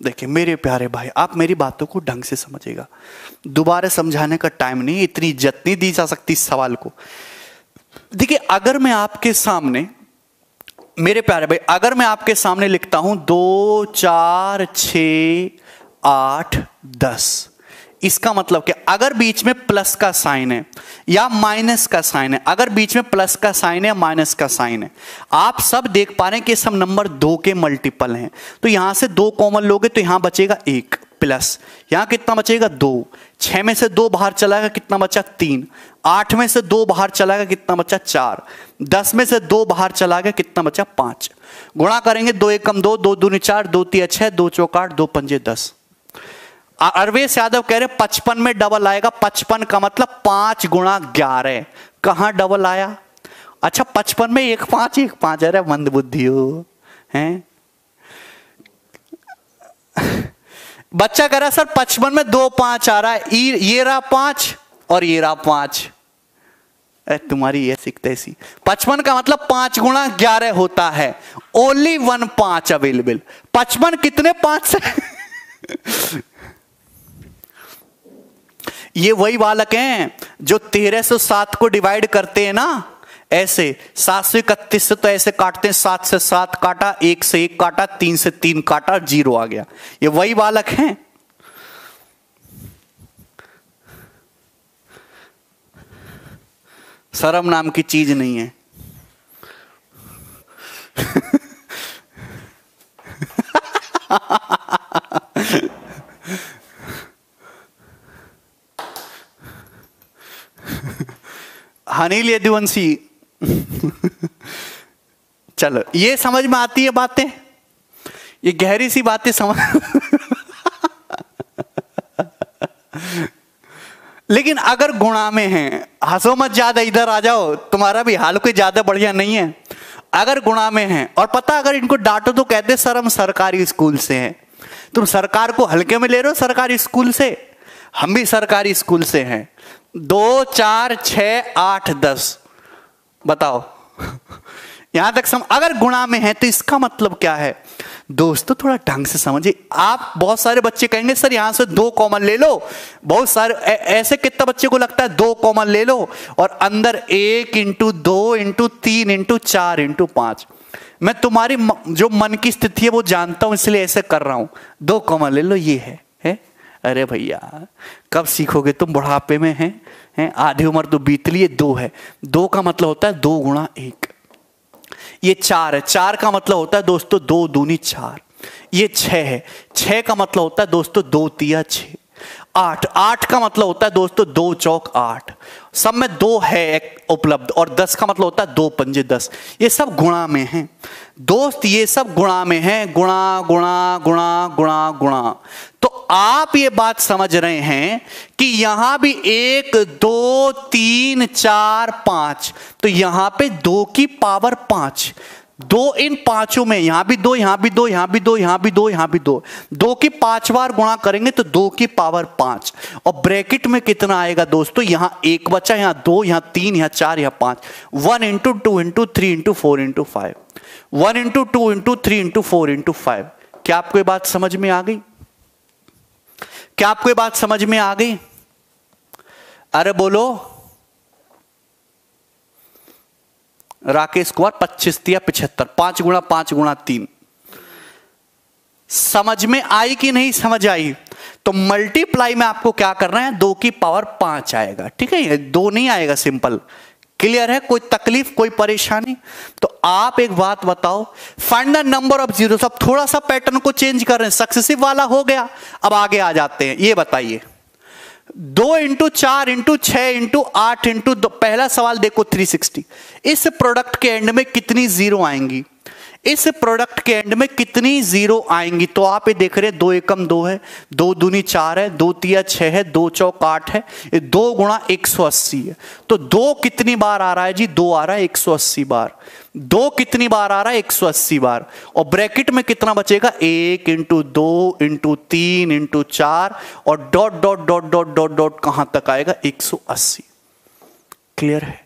S1: देखिए मेरे प्यारे भाई, आप मेरी बातों को ढंग से समझिएगा, दोबारा समझाने का टाइम नहीं, इतनी इज्जत नहीं दी जा सकती इस सवाल को। देखिए अगर मैं आपके सामने, मेरे प्यारे भाई, अगर मैं आपके सामने लिखता हूं 2 4 6 8 10, इसका मतलब क्या? अगर बीच में प्लस का साइन है या माइनस का साइन है, अगर बीच में प्लस का साइन है या माइनस का साइन है, आप सब देख पा रहे हैं कि सब नंबर 2 के मल्टीपल हैं। तो यहां से 2 कॉमन लोगे तो यहां बचेगा 1 प्लस, यहां कितना बचेगा 2, 6 में से 2 बाहर चलाएगा कितना बचा 3, 8 में से 2 बाहर चलाएगा कितना बचा 4, 10 में से 2 बाहर चलाएगा कितना बचा 5। गुणा करेंगे 2 एकम 2, 2 दूनी 4, 2 तिया 6, 2 चौक 8, 2 पंजे 10। अरवेश यादव कह रहे 55 में डबल आएगा। 55 का मतलब 5 गुणा 11। कहां डबल आया? अच्छा 55 में 1 5 1 5। अरे मंद बुद्धि हो हैं। बच्चा कह रहा सर 55 में 2 5 आ रहा है, ये रहा 5 और ये रहा 5। तुम्हारी ये सीखते ऐसी। 55 का मतलब 5 गुणा 11 होता है। Only 1 5 available. 55 कितने 5 से ये वही बालक हैं जो 1307 को डिवाइड करते हैं ना, ऐसे 731 से तो ऐसे काटते हैं, 7 से 7 काटा, 1 से 1 काटा, 3 से 3 काटा, 0 आ गया। ये वही बालक हैं। शर्म नाम की चीज नहीं है। अनिल यदुवंशी चलो ये समझ में आती है बातें, ये गहरी सी बातें समझ लेकिन अगर गुणा में है, हंसो मत ज्यादा, इधर आ जाओ, तुम्हारा भी हाल कोई ज्यादा बढ़िया नहीं है। अगर गुणा में है और पता, अगर इनको डांटो तो कहते सर हम सरकारी स्कूल से हैं। तुम सरकार को हल्के में ले रहे हो? सरकारी स्कूल से, हम भी सरकारी स्कूल से हैं। 2 4 6 8 10 बताओ यहां तक अगर गुणा में है तो इसका मतलब क्या है दोस्तों? थोड़ा ढंग से समझिए। आप बहुत सारे बच्चे कहेंगे सर यहां से 2 कॉमन ले लो, बहुत सारे ऐसे कितना बच्चे को लगता है 2 कॉमन ले लो और अंदर 1 इंटू 2 इंटू 3 इंटू 4 इंटू 5। मैं तुम्हारी जो मन की स्थिति है वो जानता हूं, इसलिए ऐसे कर रहा हूं। 2 कॉमन ले लो, ये है? अरे भैया कब सीखोगे तुम? बुढ़ापे में हैं, आधी उम्र तो बीत ली है। 2 है, 2 का मतलब होता है 2 गुणा 1। ये 4 है, 4 का मतलब होता है दोस्तों 2 दूनी 4। ये 6 है, 6 का मतलब होता है दोस्तों 2 तिया 6। 8, 8 का मतलब होता है दोस्तों 2 चौक 8। सब में 2 है उपलब्ध और 10 का मतलब होता है 2 पंजे 10। ये सब गुणा में है दोस्त, ये सब गुणा में है। गुणा गुणा गुणा गुणा गुणा। तो आप ये बात समझ रहे हैं कि यहां भी 1 2 3 4 5, तो यहां पे 2 की पावर 5। 2 इन पांचों में, यहां भी 2 यहां भी 2 यहां भी 2 यहां भी 2 यहां भी 2, 2 की 5 बार गुणा करेंगे तो 2 की पावर 5। और ब्रैकेट में कितना आएगा दोस्तों? यहां 1 बचा, यहां 2, यहां 3, यहां 4, यहां 5। 1 into 2 into 3 into 4 into 5। 1 into 2 into 3 into 4 into 5। क्या आपको ये बात समझ में आ गई? क्या आपको ये बात समझ में आ गई? अरे बोलो। राकेश कुमार 25 या 75, 5 गुणा 5 गुणा 3। समझ में आई कि नहीं समझ आई? तो मल्टीप्लाई में आपको क्या करना है? 2 की पावर 5 आएगा, ठीक है? 2 नहीं आएगा, सिंपल। क्लियर है? कोई तकलीफ, कोई परेशानी? तो आप एक बात बताओ, find the number of zero. अब थोड़ा सा पैटर्न को चेंज कर रहे हैं, सक्सेसिव वाला हो गया, अब आगे आ जाते हैं। ये बताइए 2 इंटू 4 इंटू 6 इंटू 8 इंटू 2। पहला सवाल देखो 360। इस प्रोडक्ट के एंड में कितनी जीरो आएंगी? इस प्रोडक्ट के एंड में कितनी जीरो आएंगी? तो आप ये देख रहे हैं 2 एकम 2 है, 2 दूनी 4 है, 2 तिया 6 है, 2 चौक 8 है, ये 2 गुणा 180 है। तो 2 कितनी बार आ रहा है जी? 2 आ रहा है 180 बार। 2 कितनी बार आ रहा है? 180 बार। और ब्रैकेट में कितना बचेगा? 1 इंटू 2 इंटू 3 इंटू 4 और dot dot dot dot dot dot कहां तक आएगा? 180। क्लियर है?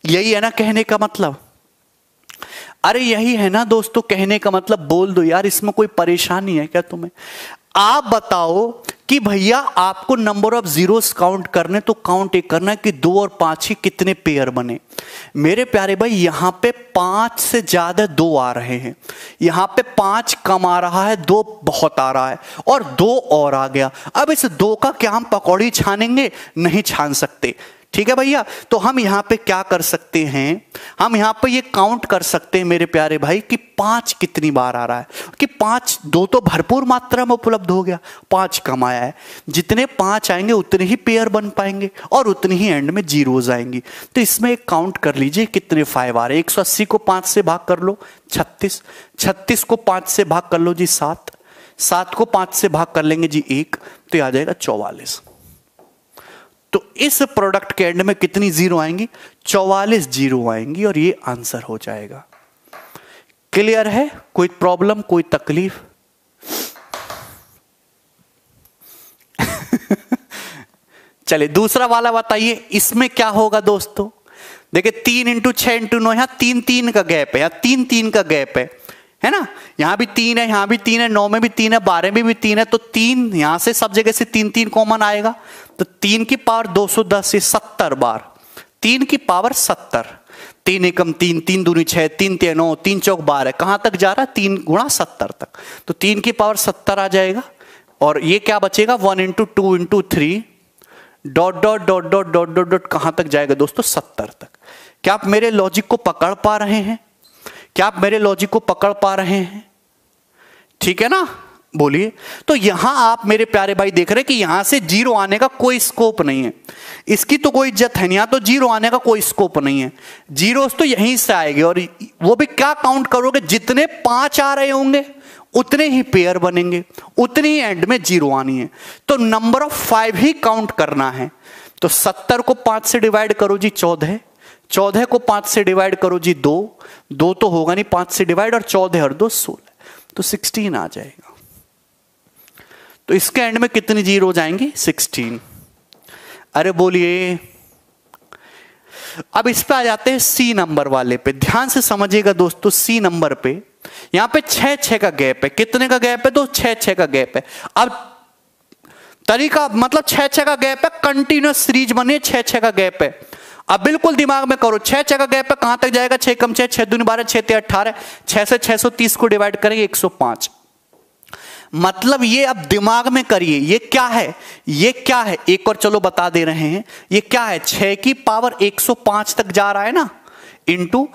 S1: यही है ना कहने का मतलब? अरे यही है ना दोस्तों कहने का मतलब। बोल दो यार, इसमें कोई परेशानी है क्या तुम्हें? आप बताओ कि भैया आपको नंबर ऑफ जीरोस काउंट करने, तो काउंट एक करना है कि 2 और 5 के कितने पेयर बने। मेरे प्यारे भाई यहां पे 5 से ज्यादा 2 आ रहे हैं, यहां पे 5 कम आ रहा है, 2 बहुत आ रहा है और 2 और आ गया। अब इस 2 का क्या हम पकौड़ी छानेंगे? नहीं छान सकते। ठीक है भैया, तो हम यहां पे क्या कर सकते हैं? हम यहां पे ये काउंट कर सकते हैं मेरे प्यारे भाई कि 5 कितनी बार आ रहा है। कि 5, 2 तो भरपूर मात्रा में उपलब्ध हो गया, 5 कम आया है। जितने 5 आएंगे उतने ही पेयर बन पाएंगे और उतनी ही एंड में जीरोज आएंगी। तो इसमें एक काउंट कर लीजिए कितने 5 आ रहे हैं। 180 को 5 से भाग कर लो 36, 36 को 5 से भाग कर लो जी 7, 7 को 5 से भाग कर लेंगे जी 1, तो आ जाएगा 44। तो इस प्रोडक्ट के एंड में कितनी जीरो आएंगी? 44 जीरो आएंगी और ये आंसर हो जाएगा। क्लियर है? कोई प्रॉब्लम, कोई तकलीफ? चलिए दूसरा वाला बताइए, इसमें क्या होगा दोस्तों? देखिए 3 इंटू 6 इंटू 9, यहां 3 का गैप है, यहां 3 का गैप है ना? यहां भी 3 है, यहां भी 3 है, 9 में भी 3 है, 12 में भी 3 है। तो 3 यहां से सब जगह से 3 कॉमन आएगा। तो 3 की पावर 210 से 70 बार, 3 की पावर 70, 3 एकम 3, 3 दूनी 6, 3 तिया 9, 3 चौक 12, कहां तक जा रहा है? 3 गुणा 70 तक। तो 3 की पावर 70 आ जाएगा और ये क्या बचेगा? 1 into 2 into 3 dot dot dot dot dot dot dot कहां तक जाएगा दोस्तों? 70 तक। क्या आप मेरे लॉजिक को पकड़ पा रहे हैं? क्या आप मेरे लॉजिक को पकड़ पा रहे हैं? ठीक है ना? बोलिए। तो यहां आप मेरे प्यारे भाई देख रहे हैं कि यहां से जीरो आने का कोई स्कोप नहीं है, इसकी तो कोई इज्जत है नहीं। यहां तो जीरो आने का कोई स्कोप नहीं है, जीरो तो यहीं से आएंगे और वो भी क्या काउंट करोगे? जितने 5 आ रहे होंगे उतने ही पेयर बनेंगे, उतनी ही एंड में जीरो आनी है। तो नंबर ऑफ 5 ही काउंट करना है। तो 70 को 5 से डिवाइड करो जी 14, 14 को 5 से डिवाइड करो जी 2, 2 तो होगा नहीं, 5 से डिवाइड और 14 और 2 16, तो 16 आ जाएगा। तो इसके एंड में कितनी जीरो जाएंगी? 16। अरे बोलिए। अब इस पे आ जाते हैं सी नंबर वाले पे। ध्यान से समझिएगा दोस्तों, सी नंबर पे यहां पे 6 का गैप है। कितने का गैप है? तो 6 का गैप है। अब तरीका मतलब 6 का गैप है, कंटिन्यूस सीरीज बने, 6 का गैप है। अब बिल्कुल दिमाग में करो, 6 का गैप है, कहां तक जाएगा? 6 कम 6, 6 दूनी 12, 6 तिया 18, 6 से 630 को डिवाइड करेंगे 105। मतलब ये अब दिमाग में करिए, ये क्या है? ये क्या है? एक और चलो बता दे रहे हैं, ये क्या है? 6 की पावर 105 तक जा रहा है ना, into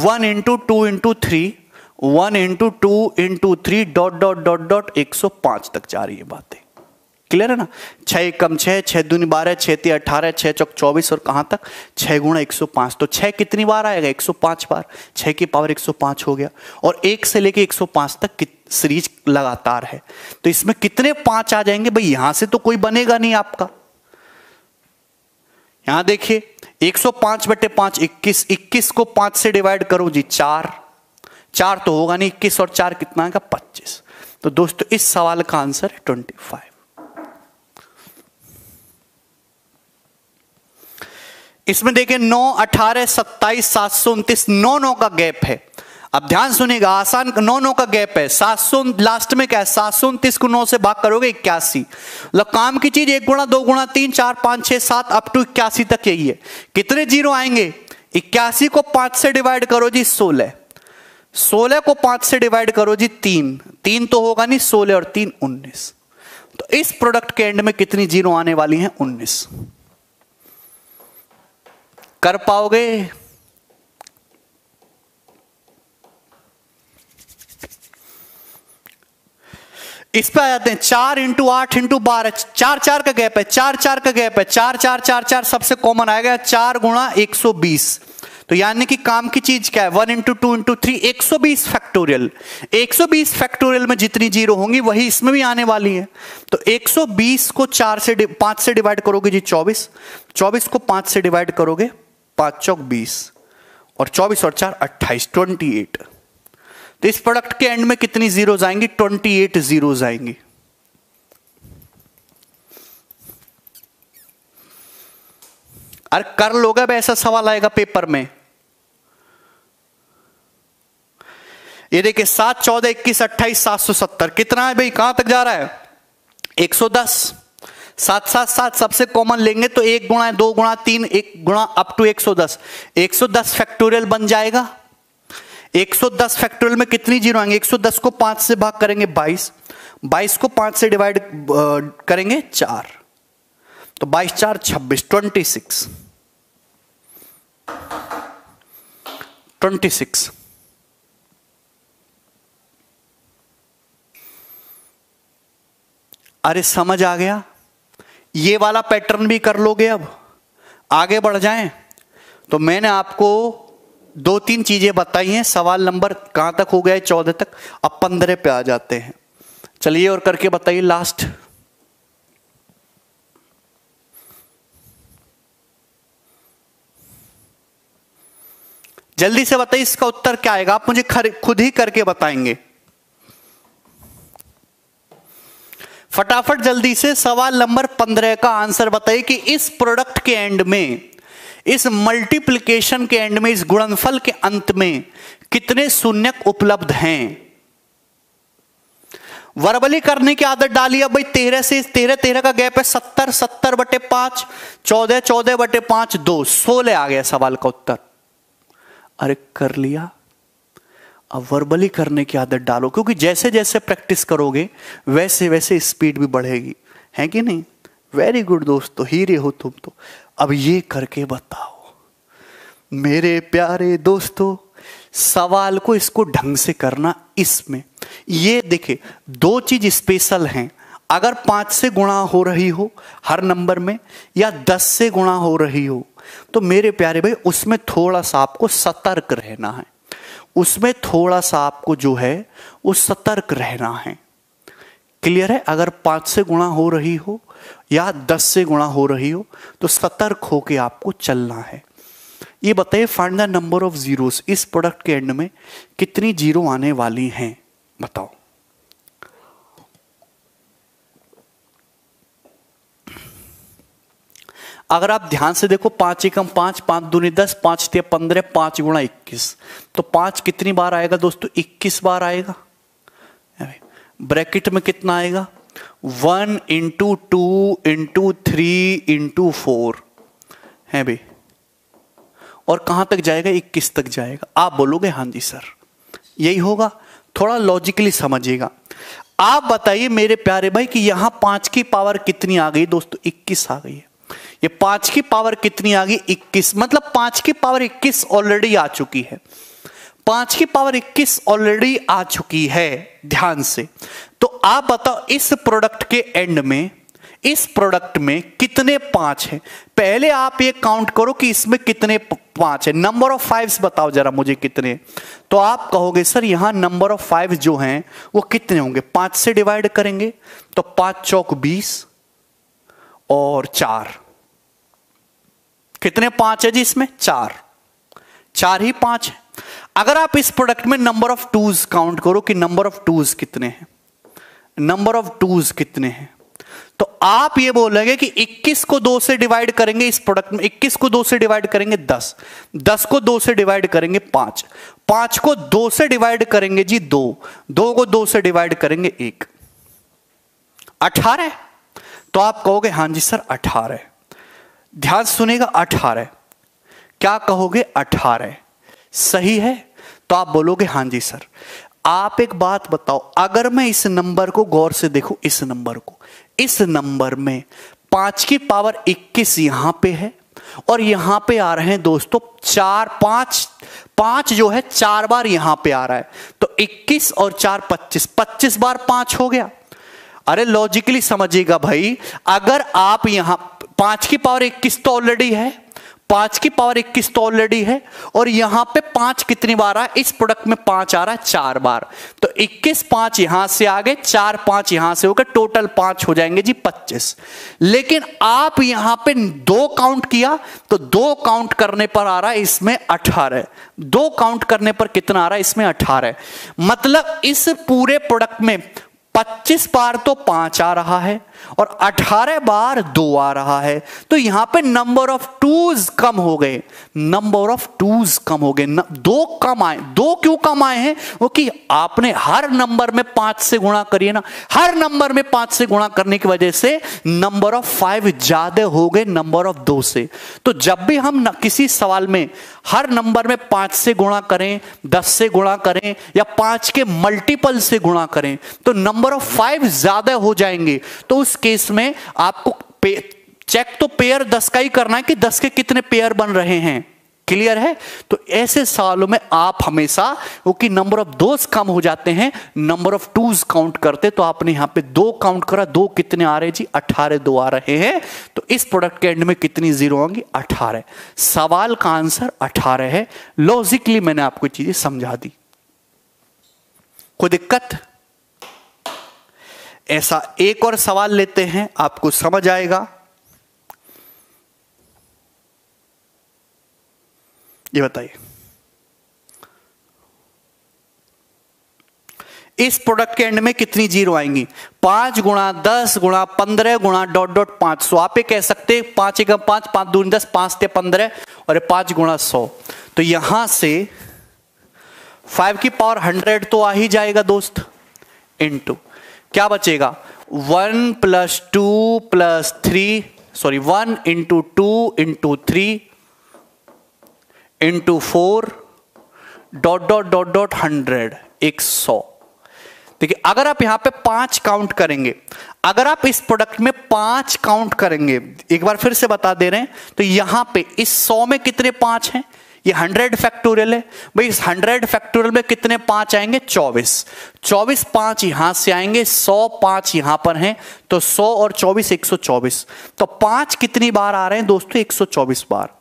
S1: 1 into 2 into 3, 1 into 2 into 3 dot dot dot dot 105 तक जा रही है बातें। क्लियर है ना? 6 कम 6, 6 दूनी 12, 6 तिया 18, 6 चौक 24 और कहां तक? 6 गुणा 105। तो 6 कितनी बार आएगा? 105 बार। 6 की पावर 105 हो गया और 1 से लेके 105 तक सीरीज लगातार है। तो इसमें कितने 5 आ जाएंगे भाई? यहां से तो कोई बनेगा नहीं आपका। यहां देखिए 105 बटे 5 21, 21 को 5 से डिवाइड करो जी 4, 4 तो होगा नहीं, 21 और 4 कितना आएगा? 25। तो दोस्तों इस सवाल का आंसर है 25। इसमें देखिए 9, 18, 27, 729, 9 का गैप है। अब ध्यान सुनिएगा, आसान 9 का गैप है। 700 लास्ट में क्या है? 729 को 9 से भाग करोगे 81। मतलब काम की चीज 1 गुणा 2 गुणा 3 4 5 6 7 अप टू 81 तक यही है। कितने जीरो आएंगे? 81 को 5 से डिवाइड करो जी 16, 16 को 5 से डिवाइड करो जी 3, 3 तो होगा नहीं, 16 और 3 19। तो इस प्रोडक्ट के एंड में कितनी जीरो आने वाली हैं? 19। कर पाओगे? इस पे आ जाते हैं 4 इंटू 8 इंटू 12, 4 का गैप है, 4 का गैप है, 4 4 4 4 सबसे कॉमन आएगा, 4 गुणा 120। तो यानी कि काम की चीज क्या है, 1 इंटू 2 इंटू 3 120 फैक्टोरियल। 120 फैक्टोरियल में जितनी जीरो होंगी वही इसमें भी आने वाली है। तो 120 को 5 से डिवाइड करोगे जी 24, 24 को 5 से डिवाइड करोगे 5 चौक 20 और 24 और 4 28, 28। तो इस प्रोडक्ट के एंड में कितनी जीरोज आएंगी, 28 जीरोज आएंगी। अरे कर लोगे, अब ऐसा सवाल आएगा पेपर में। ये देखिए 7 14 21 28 770 कितना है भाई, कहां तक जा रहा है, 110। 7 7 7 सबसे कॉमन लेंगे तो 1 गुणा 2 गुणा 3 1 गुणा अप टू 110, 110 फैक्टोरियल बन जाएगा। 110 फैक्टोरियल में कितनी जीरो आएंगे, 110 को 5 से भाग करेंगे 22, 22 को 5 से डिवाइड करेंगे 4, तो 22 4 26, 26। अरे समझ आ गया, ये वाला पैटर्न भी कर लोगे। अब आगे बढ़ जाएं तो मैंने आपको 2-3 चीजें बताई हैं। सवाल नंबर कहां तक हो गया है, 14 तक। अब 15 पे आ जाते हैं। चलिए और करके बताइए लास्ट। जल्दी से बताइए इसका उत्तर क्या आएगा, आप मुझे खुद ही करके बताएंगे फटाफट जल्दी से। सवाल नंबर 15 का आंसर बताइए कि इस प्रोडक्ट के एंड में, इस मल्टीप्लिकेशन के एंड में, इस गुणनफल के अंत में कितने शून्यक उपलब्ध हैं। वर्बली करने की आदत डाली। अब भाई 13 से 13 का गैप है 70, 70 बटे 5, 14, 14 बटे 5 2, 16 आ गया सवाल का उत्तर। अरे कर लिया। अब वर्बली करने की आदत डालो, क्योंकि जैसे जैसे प्रैक्टिस करोगे वैसे वैसे स्पीड भी बढ़ेगी, है कि नहीं। वेरी गुड दोस्तों, हीरे हो तुम तो। अब ये करके बताओ मेरे प्यारे दोस्तों, सवाल को इसको ढंग से करना। इसमें ये देखिए 2 चीज स्पेशल हैं। अगर 5 से गुणा हो रही हो हर नंबर में या 10 से गुणा हो रही हो, तो मेरे प्यारे भाई उसमें थोड़ा सा आपको सतर्क रहना है। उसमें थोड़ा सा आपको जो है वो सतर्क रहना है। क्लियर है। अगर 5 से गुणा हो रही हो या 10 से गुणा हो रही हो तो सतर्क होके आपको चलना है। ये बताइए find the number of zeros. इस प्रोडक्ट के एंड में कितनी जीरो आने वाली हैं, बताओ। अगर आप ध्यान से देखो 5 एकम 5, 5 दूनी 10, 5 तिया 15, 5 गुणा 21, तो 5 कितनी बार आएगा दोस्तों, 21 बार आएगा। ब्रैकेट में कितना आएगा, 1 इंटू 2 इंटू 3 इंटू 4 है भाई। और कहां तक जाएगा, 21 तक जाएगा। आप बोलोगे हाँ जी सर यही होगा। थोड़ा लॉजिकली समझिएगा। आप बताइए मेरे प्यारे भाई कि यहां 5 की पावर कितनी आ गई दोस्तों, 21 आ गई है। ये 5 की पावर कितनी आ गई, 21। मतलब 5 की पावर 21 ऑलरेडी आ चुकी है। 5 की पावर 21 ऑलरेडी आ चुकी है, ध्यान से। तो आप बताओ इस प्रोडक्ट के एंड में, इस प्रोडक्ट में कितने 5 हैं। पहले आप ये काउंट करो कि इसमें कितने 5 है। नंबर ऑफ 5 बताओ जरा मुझे कितने। तो आप कहोगे सर यहां नंबर ऑफ 5 जो हैं वो कितने होंगे, 5 से डिवाइड करेंगे तो 5 चौक 20 और 4, कितने 5 है जी इसमें, 4 ही 5 है। अगर आप इस प्रोडक्ट में नंबर ऑफ 2s काउंट करो कि नंबर ऑफ 2s कितने हैं, नंबर ऑफ 2s कितने हैं, तो आप ये बोलेंगे कि 21 को 2 से डिवाइड करेंगे इस प्रोडक्ट में, 21 को 2 से डिवाइड करेंगे 10, 10 को 2 से डिवाइड करेंगे 5, 5 को 2 से डिवाइड करेंगे जी 2, 2 को 2 से डिवाइड करेंगे 1, 18। तो आप कहोगे हाँ जी सर 18। ध्यान सुनेगा, 18। क्या कहोगे, 18 सही है। तो आप बोलोगे हाँ जी सर। आप एक बात बताओ, अगर मैं इस नंबर को गौर से देखूं, इस नंबर को, इस नंबर में 5 की पावर 21 यहां पे है और यहां पे आ रहे हैं दोस्तों 4, 5 जो है 4 बार यहां पे आ रहा है, तो 21 और 4 25, 25 बार 5 हो गया। अरे लॉजिकली समझिएगा भाई, अगर आप यहां 5 की पावर 21 तो ऑलरेडी है, 5 की पावर 21 तो ऑलरेडी है, और यहां पे 5 कितनी बार आ, इस प्रोडक्ट में 5 आ रहा है 4 बार, तो 21 5 यहां से आ गए, 4 5 यहां से हो गए, टोटल 5 हो जाएंगे जी 25। लेकिन आप यहां पे 2 काउंट किया तो 2 काउंट करने पर आ रहा है इसमें 18, 2 काउंट करने पर कितना आ रहा है इसमें 18, मतलब इस पूरे प्रोडक्ट में 25 बार तो 5 आ रहा है और 18 बार 2 आ रहा है, तो यहां पे नंबर ऑफ टूज कम हो गए, नंबर ऑफ टूज कम हो गए, 2 कम आए। 2 क्यों कम आए हैं? क्योंकि आपने हर नंबर में 5 से गुणा करिए ना, हर नंबर में 5 से गुणा करने की वजह से नंबर ऑफ 5 ज्यादा हो गए नंबर ऑफ 2 से। तो जब भी हम किसी सवाल में हर नंबर में 5 से गुणा करें, 10 से गुणा करें या 5 के मल्टीपल से गुणा करें तो नंबर ऑफ 5 ज्यादा हो जाएंगे। तो उस केस में आपको चेक तो पेयर 10 का ही करना है कि 10 के कितने पेयर बन रहे हैं, क्लियर है? तो ऐसे सवालों में आप हमेशा, क्योंकि नंबर ऑफ दोज कम हो जाते हैं, नंबर ऑफ टूज काउंट करते, तो आपने यहां पे 2 काउंट करा, 2 कितने आ रहे जी 18 2 आ रहे हैं, तो इस प्रोडक्ट के एंड में कितनी जीरो होंगी 18। सवाल का आंसर 18 है। लॉजिकली मैंने आपको चीजें समझा दी, कोई दिक्कत? ऐसा एक और सवाल लेते हैं, आपको समझ आएगा। ये बताइए, इस प्रोडक्ट के एंड में कितनी जीरो आएंगी? 5 गुणा 10 गुणा 15 गुणा डॉट डॉट 500। आप ये कह सकते 5 एकम 5, 5 दूनी 10, 5 ते 15 और 5 गुणा 100। तो यहां से 5 की पावर 100 तो आ ही जाएगा दोस्त, इनटू क्या बचेगा 1 + 2 + 3, sorry 1 × 2 × 3 × 4 dot dot dot dot 100 100। देखिए अगर आप यहां पे 5 काउंट करेंगे, अगर आप इस प्रोडक्ट में 5 काउंट करेंगे, एक बार फिर से बता दे रहे हैं, तो यहां पे इस 100 में कितने 5 हैं? ये 100 फैक्टोरियल है भाई, इस 100 फैक्टोरियल में कितने 5 आएंगे? 24। 24 5 यहां से आएंगे, 100 5 यहां पर हैं, तो 100 और 24 124। तो 5 कितनी बार आ रहे हैं दोस्तों? 124 बार।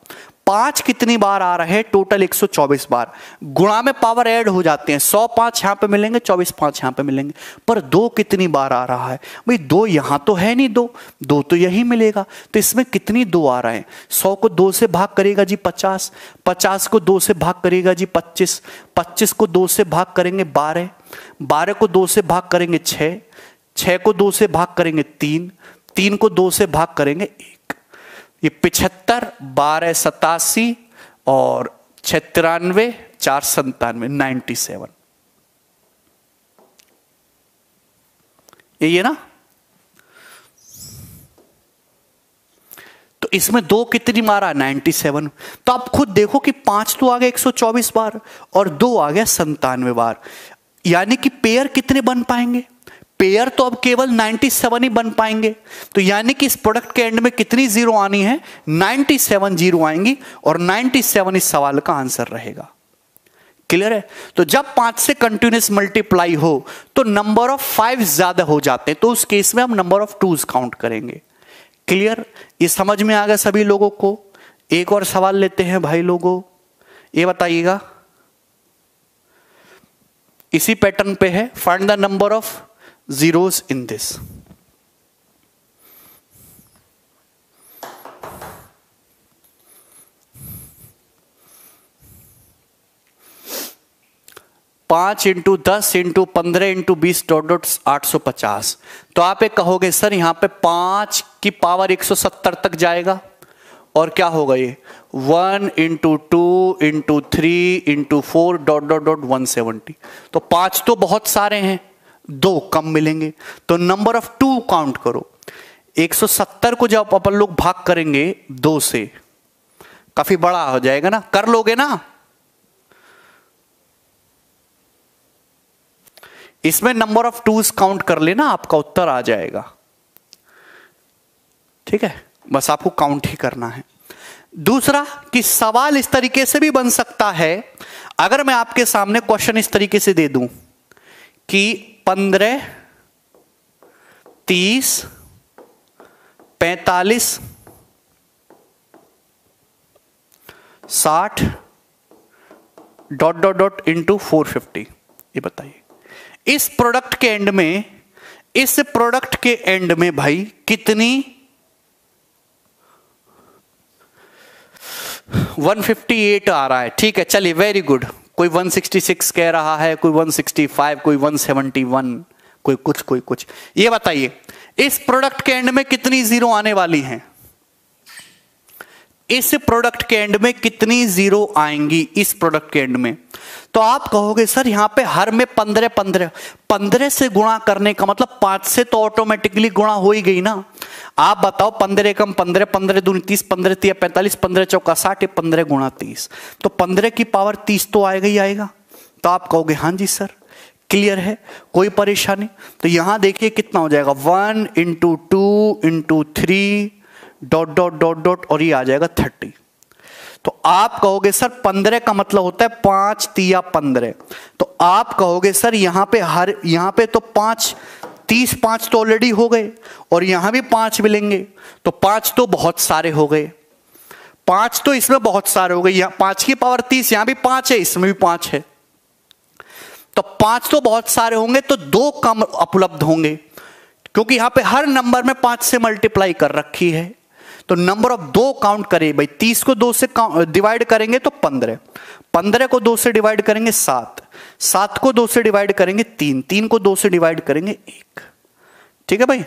S1: 5 कितनी बार आ रहे हैं? टोटल 124 बार। गुणा में पावर ऐड हो जाते हैं, 100 5 यहां पे मिलेंगे, 24 5 यहां पे मिलेंगे, पर 2 कितनी बार आ रहा है भाई? 2 यहां तो है नहीं, 2 तो यही मिलेगा, तो इसमें कितनी 2 आ रहा है? 100 को 2 से भाग करेगा जी 50, 50 को 2 से भाग करेगा जी 25, 25 को 2 से भाग करेंगे 12, 12 को 2 से भाग करेंगे 6, 6 को 2 से भाग करेंगे 3, 3 को 2 से भाग करेंगे 1। ये 75 12 87 और 93 4 97 97। ये ना, तो इसमें 2 कितनी मारा? 97। तो आप खुद देखो कि 5 तो आ गया 124 बार और 2 आ गया 97 बार, यानी कि पेयर कितने बन पाएंगे? पेयर तो अब केवल 97 ही बन पाएंगे। तो यानी कि इस प्रोडक्ट के एंड में कितनी जीरो आनी है? 97 जीरो आएंगी और 97 इस सवाल का आंसर रहेगा। क्लियर है? तो जब 5 से कंटिन्यूअस मल्टीप्लाई हो तो नंबर ऑफ 5 ज्यादा हो जाते हैं, तो उस केस में हम नंबर ऑफ 2s काउंट करेंगे। क्लियर? ये समझ में आ गया सभी लोगों को? एक और सवाल लेते हैं भाई लोगों, ये बताइएगा, इसी पैटर्न पे है, find the number of zeros in this। पांच into 10 into 15 into 20 dot dot 850। तो आप एक कहोगे सर यहां पे 5 की पावर 170 तक जाएगा, और क्या होगा ये 1 × 2 × 3 × 4 डॉट डॉट डॉट 170। तो 5 तो बहुत सारे हैं, 2 कम मिलेंगे, तो नंबर ऑफ 2 काउंट करो। 170 को जब अपन लोग भाग करेंगे 2 से, काफी बड़ा हो जाएगा ना, कर लोगे ना? इसमें नंबर ऑफ 2s काउंट कर लेना, आपका उत्तर आ जाएगा। ठीक है, बस आपको काउंट ही करना है। दूसरा कि सवाल इस तरीके से भी बन सकता है, अगर मैं आपके सामने क्वेश्चन इस तरीके से दे दूं कि 15 30 45 60 डॉट डॉट डॉट इंटू 450। ये बताइए इस प्रोडक्ट के एंड में, इस प्रोडक्ट के एंड में भाई कितनी 158 आ रहा है। ठीक है, चलिए वेरी गुड। कोई 166 कह रहा है, कोई 165, कोई 171, कोई कुछ कोई कुछ। ये बताइए इस प्रोडक्ट के एंड में कितनी जीरो आने वाली हैं? इस प्रोडक्ट के एंड में कितनी जीरो आएंगी इस प्रोडक्ट के एंड में? तो आप कहोगे सर यहां पे हर में 15 15 15 से गुणा करने का मतलब 5 से तो ऑटोमेटिकली गुणा हो ही गई ना। आप बताओ 15 कम 15, 15 दूनी 30, 15 तिया 45, 15 चौका 60, 15 गुणा 30, तो 15 की पावर 30 तो आएगा ही आएगा। तो आप कहोगे हाँ जी सर क्लियर है, कोई परेशानी? तो यहां देखिए कितना हो जाएगा 1 into 2 into 3 dot dot dot dot और ये आ जाएगा 30। तो आप कहोगे सर 15 का मतलब होता है 5 तिया 15, तो आप कहोगे सर यहां पे तो 5 30 5 तो ऑलरेडी हो गए और यहां भी 5 मिलेंगे, तो 5 तो बहुत सारे हो गए, 5 तो इसमें बहुत सारे हो गए। यहां 5 की पावर 30, यहां भी 5 है, इसमें भी 5 है, तो 5 तो बहुत सारे होंगे, तो 2 कम उपलब्ध होंगे क्योंकि यहां पे हर नंबर में 5 से मल्टीप्लाई कर रखी है। तो नंबर ऑफ 2 काउंट करिए भाई, 30 को 2 से डिवाइड करेंगे तो 15, 15 को 2 से डिवाइड करेंगे 7, 7 को 2 से डिवाइड करेंगे 3, 3 को 2 से डिवाइड करेंगे 1। ठीक है भाई,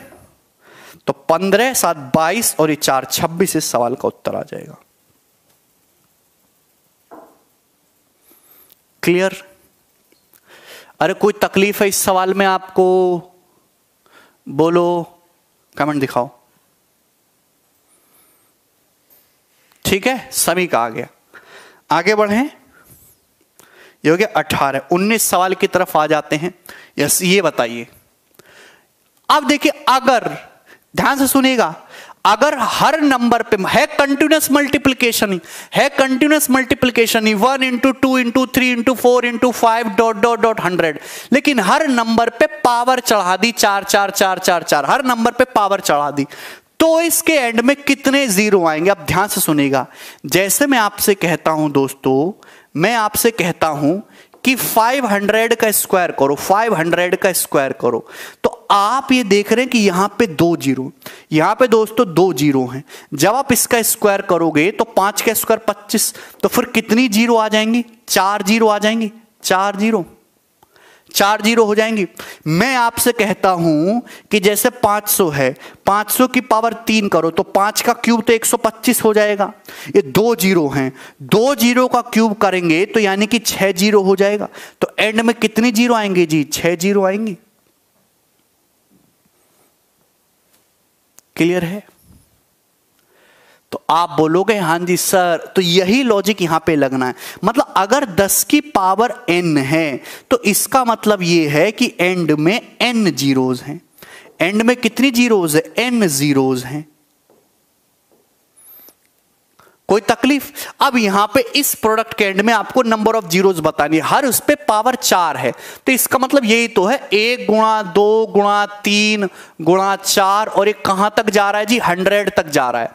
S1: तो 15 7 22 और ये 4 26 इस सवाल का उत्तर आ जाएगा। क्लियर? अरे कोई तकलीफ है इस सवाल में आपको? बोलो, कमेंट दिखाओ। ठीक है, सभी का आ गया। आगे बढ़े, ये हो गया 18। 19 सवाल की तरफ आ जाते हैं। यस, ये बताइए अब देखिए, अगर ध्यान से सुनिएगा, अगर हर नंबर पे है कंटिन्यूअस मल्टीप्लिकेशन, है continuous multiplication 1 into 2 into 3 into 4 into 5 dot dot dot 100, लेकिन हर नंबर पे पावर चढ़ा दी 4 4 4 4 4, हर नंबर पे पावर चढ़ा दी, तो इसके एंड में कितने जीरो आएंगे? अब ध्यान से सुनिएगा, जैसे मैं आपसे कहता हूं दोस्तों, मैं आपसे कहता हूं कि 500 का स्क्वायर करो, 500 का स्क्वायर करो, तो आप ये देख रहे हैं कि यहां पे 2 जीरो, यहां पे दोस्तों 2 जीरो हैं। जब आप इसका स्क्वायर करोगे तो 5 का स्क्वायर 25, तो फिर कितनी जीरो आ जाएंगी? 4 जीरो आ जाएंगी, 4 जीरो हो जाएंगी। मैं आपसे कहता हूं कि जैसे 500 है, 500 की पावर 3 करो तो 5 का क्यूब तो 125 हो जाएगा। ये 2 जीरो हैं, 2 जीरो का क्यूब करेंगे तो यानी कि 6 जीरो हो जाएगा। तो एंड में कितनी जीरो आएंगे जी? 6 जीरो आएंगी। क्लियर है? तो आप बोलोगे हाँ जी सर, तो यही लॉजिक यहां पे लगना है। मतलब अगर 10 की पावर n है तो इसका मतलब यह है कि एंड में n जीरोज हैं। एंड में कितनी जीरोज है? n जीरोज हैं। कोई तकलीफ? अब यहां पे इस प्रोडक्ट के एंड में आपको नंबर ऑफ जीरोज बतानी है, हर उस पे पावर 4 है, तो इसका मतलब यही तो है 1 गुणा 2 गुणा 3 गुणा 4, और ये कहां तक जा रहा है जी? 100 तक जा रहा है,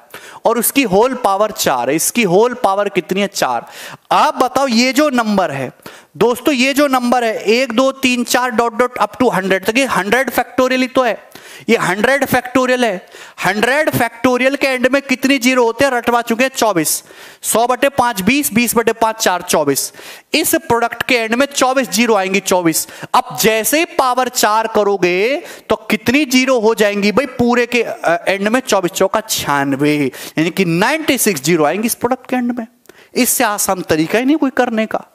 S1: और उसकी होल पावर 4 है। इसकी होल पावर कितनी है? 4। आप बताओ ये जो नंबर है दोस्तों, ये जो नंबर है 1 2 3 4 डॉट डॉट अप टू 100 तक, ये 100 फैक्टोरियल ही तो है, ये 100 फैक्टोरियल है। 100 फैक्टोरियल के एंड में कितनी जीरो होते हैं? रटवा चुके हैं 24। 100 बटे 5 20, 20 बटे 5 4 24। इस प्रोडक्ट के एंड में 24 जीरो आएंगी, 24। अब जैसे ही पावर 4 करोगे तो कितनी जीरो हो जाएंगी भाई? पूरे के एंड में 24 चौका 96, यानी कि 96 जीरो आएंगी इस प्रोडक्ट के एंड में। इससे आसान तरीका ही नहीं कोई करने का।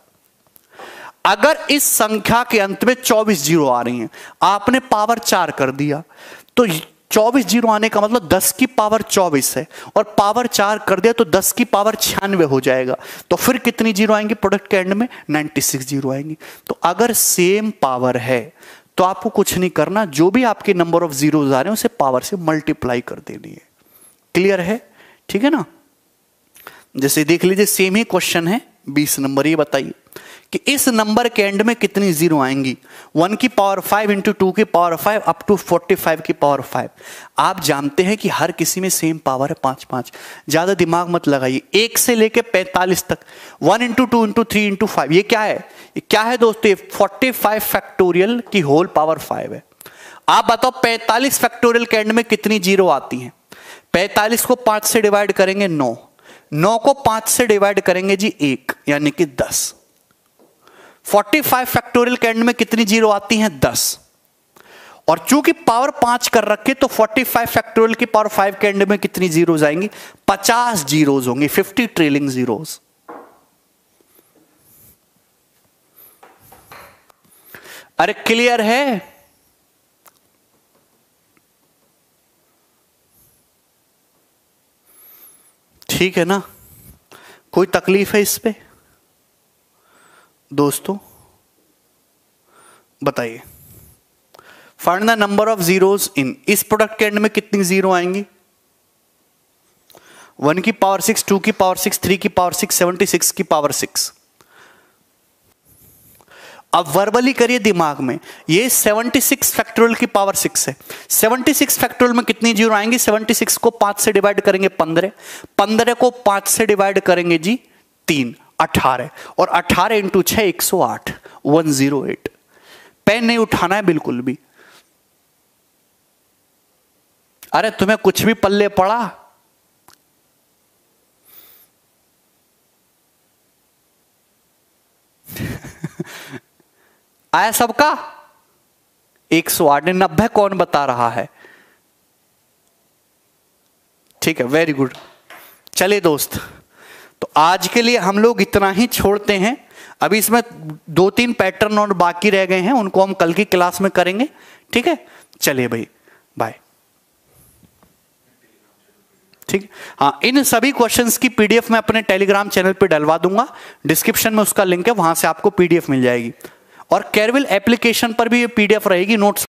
S1: अगर इस संख्या के अंत में 24 जीरो आ रही हैं, आपने पावर 4 कर दिया, तो 24 जीरो आने का मतलब 10 की पावर 24 है, और पावर 4 कर दिया तो 10 की पावर 96 हो जाएगा। तो फिर कितनी जीरो आएंगी प्रोडक्ट के एंड में? 96 जीरो आएंगी। तो अगर सेम पावर है तो आपको कुछ नहीं करना, जो भी आपके नंबर ऑफ जीरोज आ रहे हैं उसे पावर से मल्टीप्लाई कर देनी है। क्लियर है? ठीक है ना? जैसे देख लीजिए, सेम ही क्वेश्चन है 20 नंबर। ये बताइए कि इस नंबर के एंड में कितनी जीरो आएंगी। 1 की पावर 5 इंटू 2 की पावर 5 अप टू 45 की पावर 5। आप जानते हैं कि हर किसी में सेम पावर है 5-5। ज्यादा दिमाग मत लगाइए। 1 से लेके 45 तक 1 इंटू 2 इंटू 3 इंटू 5 ये क्या है? ये क्या है दोस्तों? 45 फैक्टोरियल की होल पावर 5 है। आप बताओ 45 फैक्टोरियल के एंड में कितनी जीरो आती हैं? 45 को 5 से डिवाइड करेंगे 9, 9 को 5 से डिवाइड करेंगे जी 1, यानी कि 10। 45 फैक्टोरियल के एंड में कितनी जीरो आती हैं? 10। और चूंकि पावर 5 कर रखे तो 45 फैक्टोरियल की पावर 5 के एंड में कितनी जीरोज आएंगी? 50 जीरोज होंगी, 50 ट्रेलिंग जीरोज। अरे क्लियर है? ठीक है ना? कोई तकलीफ है इस पे दोस्तों? बताइए। Find the number of zeros इन, इस प्रोडक्ट के एंड में कितनी जीरो आएंगी? 1 की पावर 6, 2 की पावर 6, 3 की पावर 6, 76 की पावर 6। अब वर्बली करिए दिमाग में। ये 76 फैक्टोरियल की पावर 6 है। 76 फैक्टोरियल में कितनी जीरो आएंगी? 76 को 5 से डिवाइड करेंगे 15, 15 को 5 से डिवाइड करेंगे जी 3, 18, और 18 इंटू 6 108, 108। पेन नहीं उठाना है बिल्कुल भी। अरे तुम्हें कुछ भी पल्ले पड़ा? आया सबका? 108। 90 कौन बता रहा है? ठीक है, वेरी गुड। चलिए दोस्त, तो आज के लिए हम लोग इतना ही छोड़ते हैं। अभी इसमें 2-3 पैटर्न और बाकी रह गए हैं, उनको हम कल की क्लास में करेंगे। ठीक है, चलिए भाई, बाय। ठीक, हाँ, इन सभी क्वेश्चंस की पीडीएफ मैं अपने टेलीग्राम चैनल पे डलवा दूंगा, डिस्क्रिप्शन में उसका लिंक है, वहां से आपको पीडीएफ मिल जाएगी। और केरविल एप्लीकेशन पर भी ये पीडीएफ रहेगी, नोट्स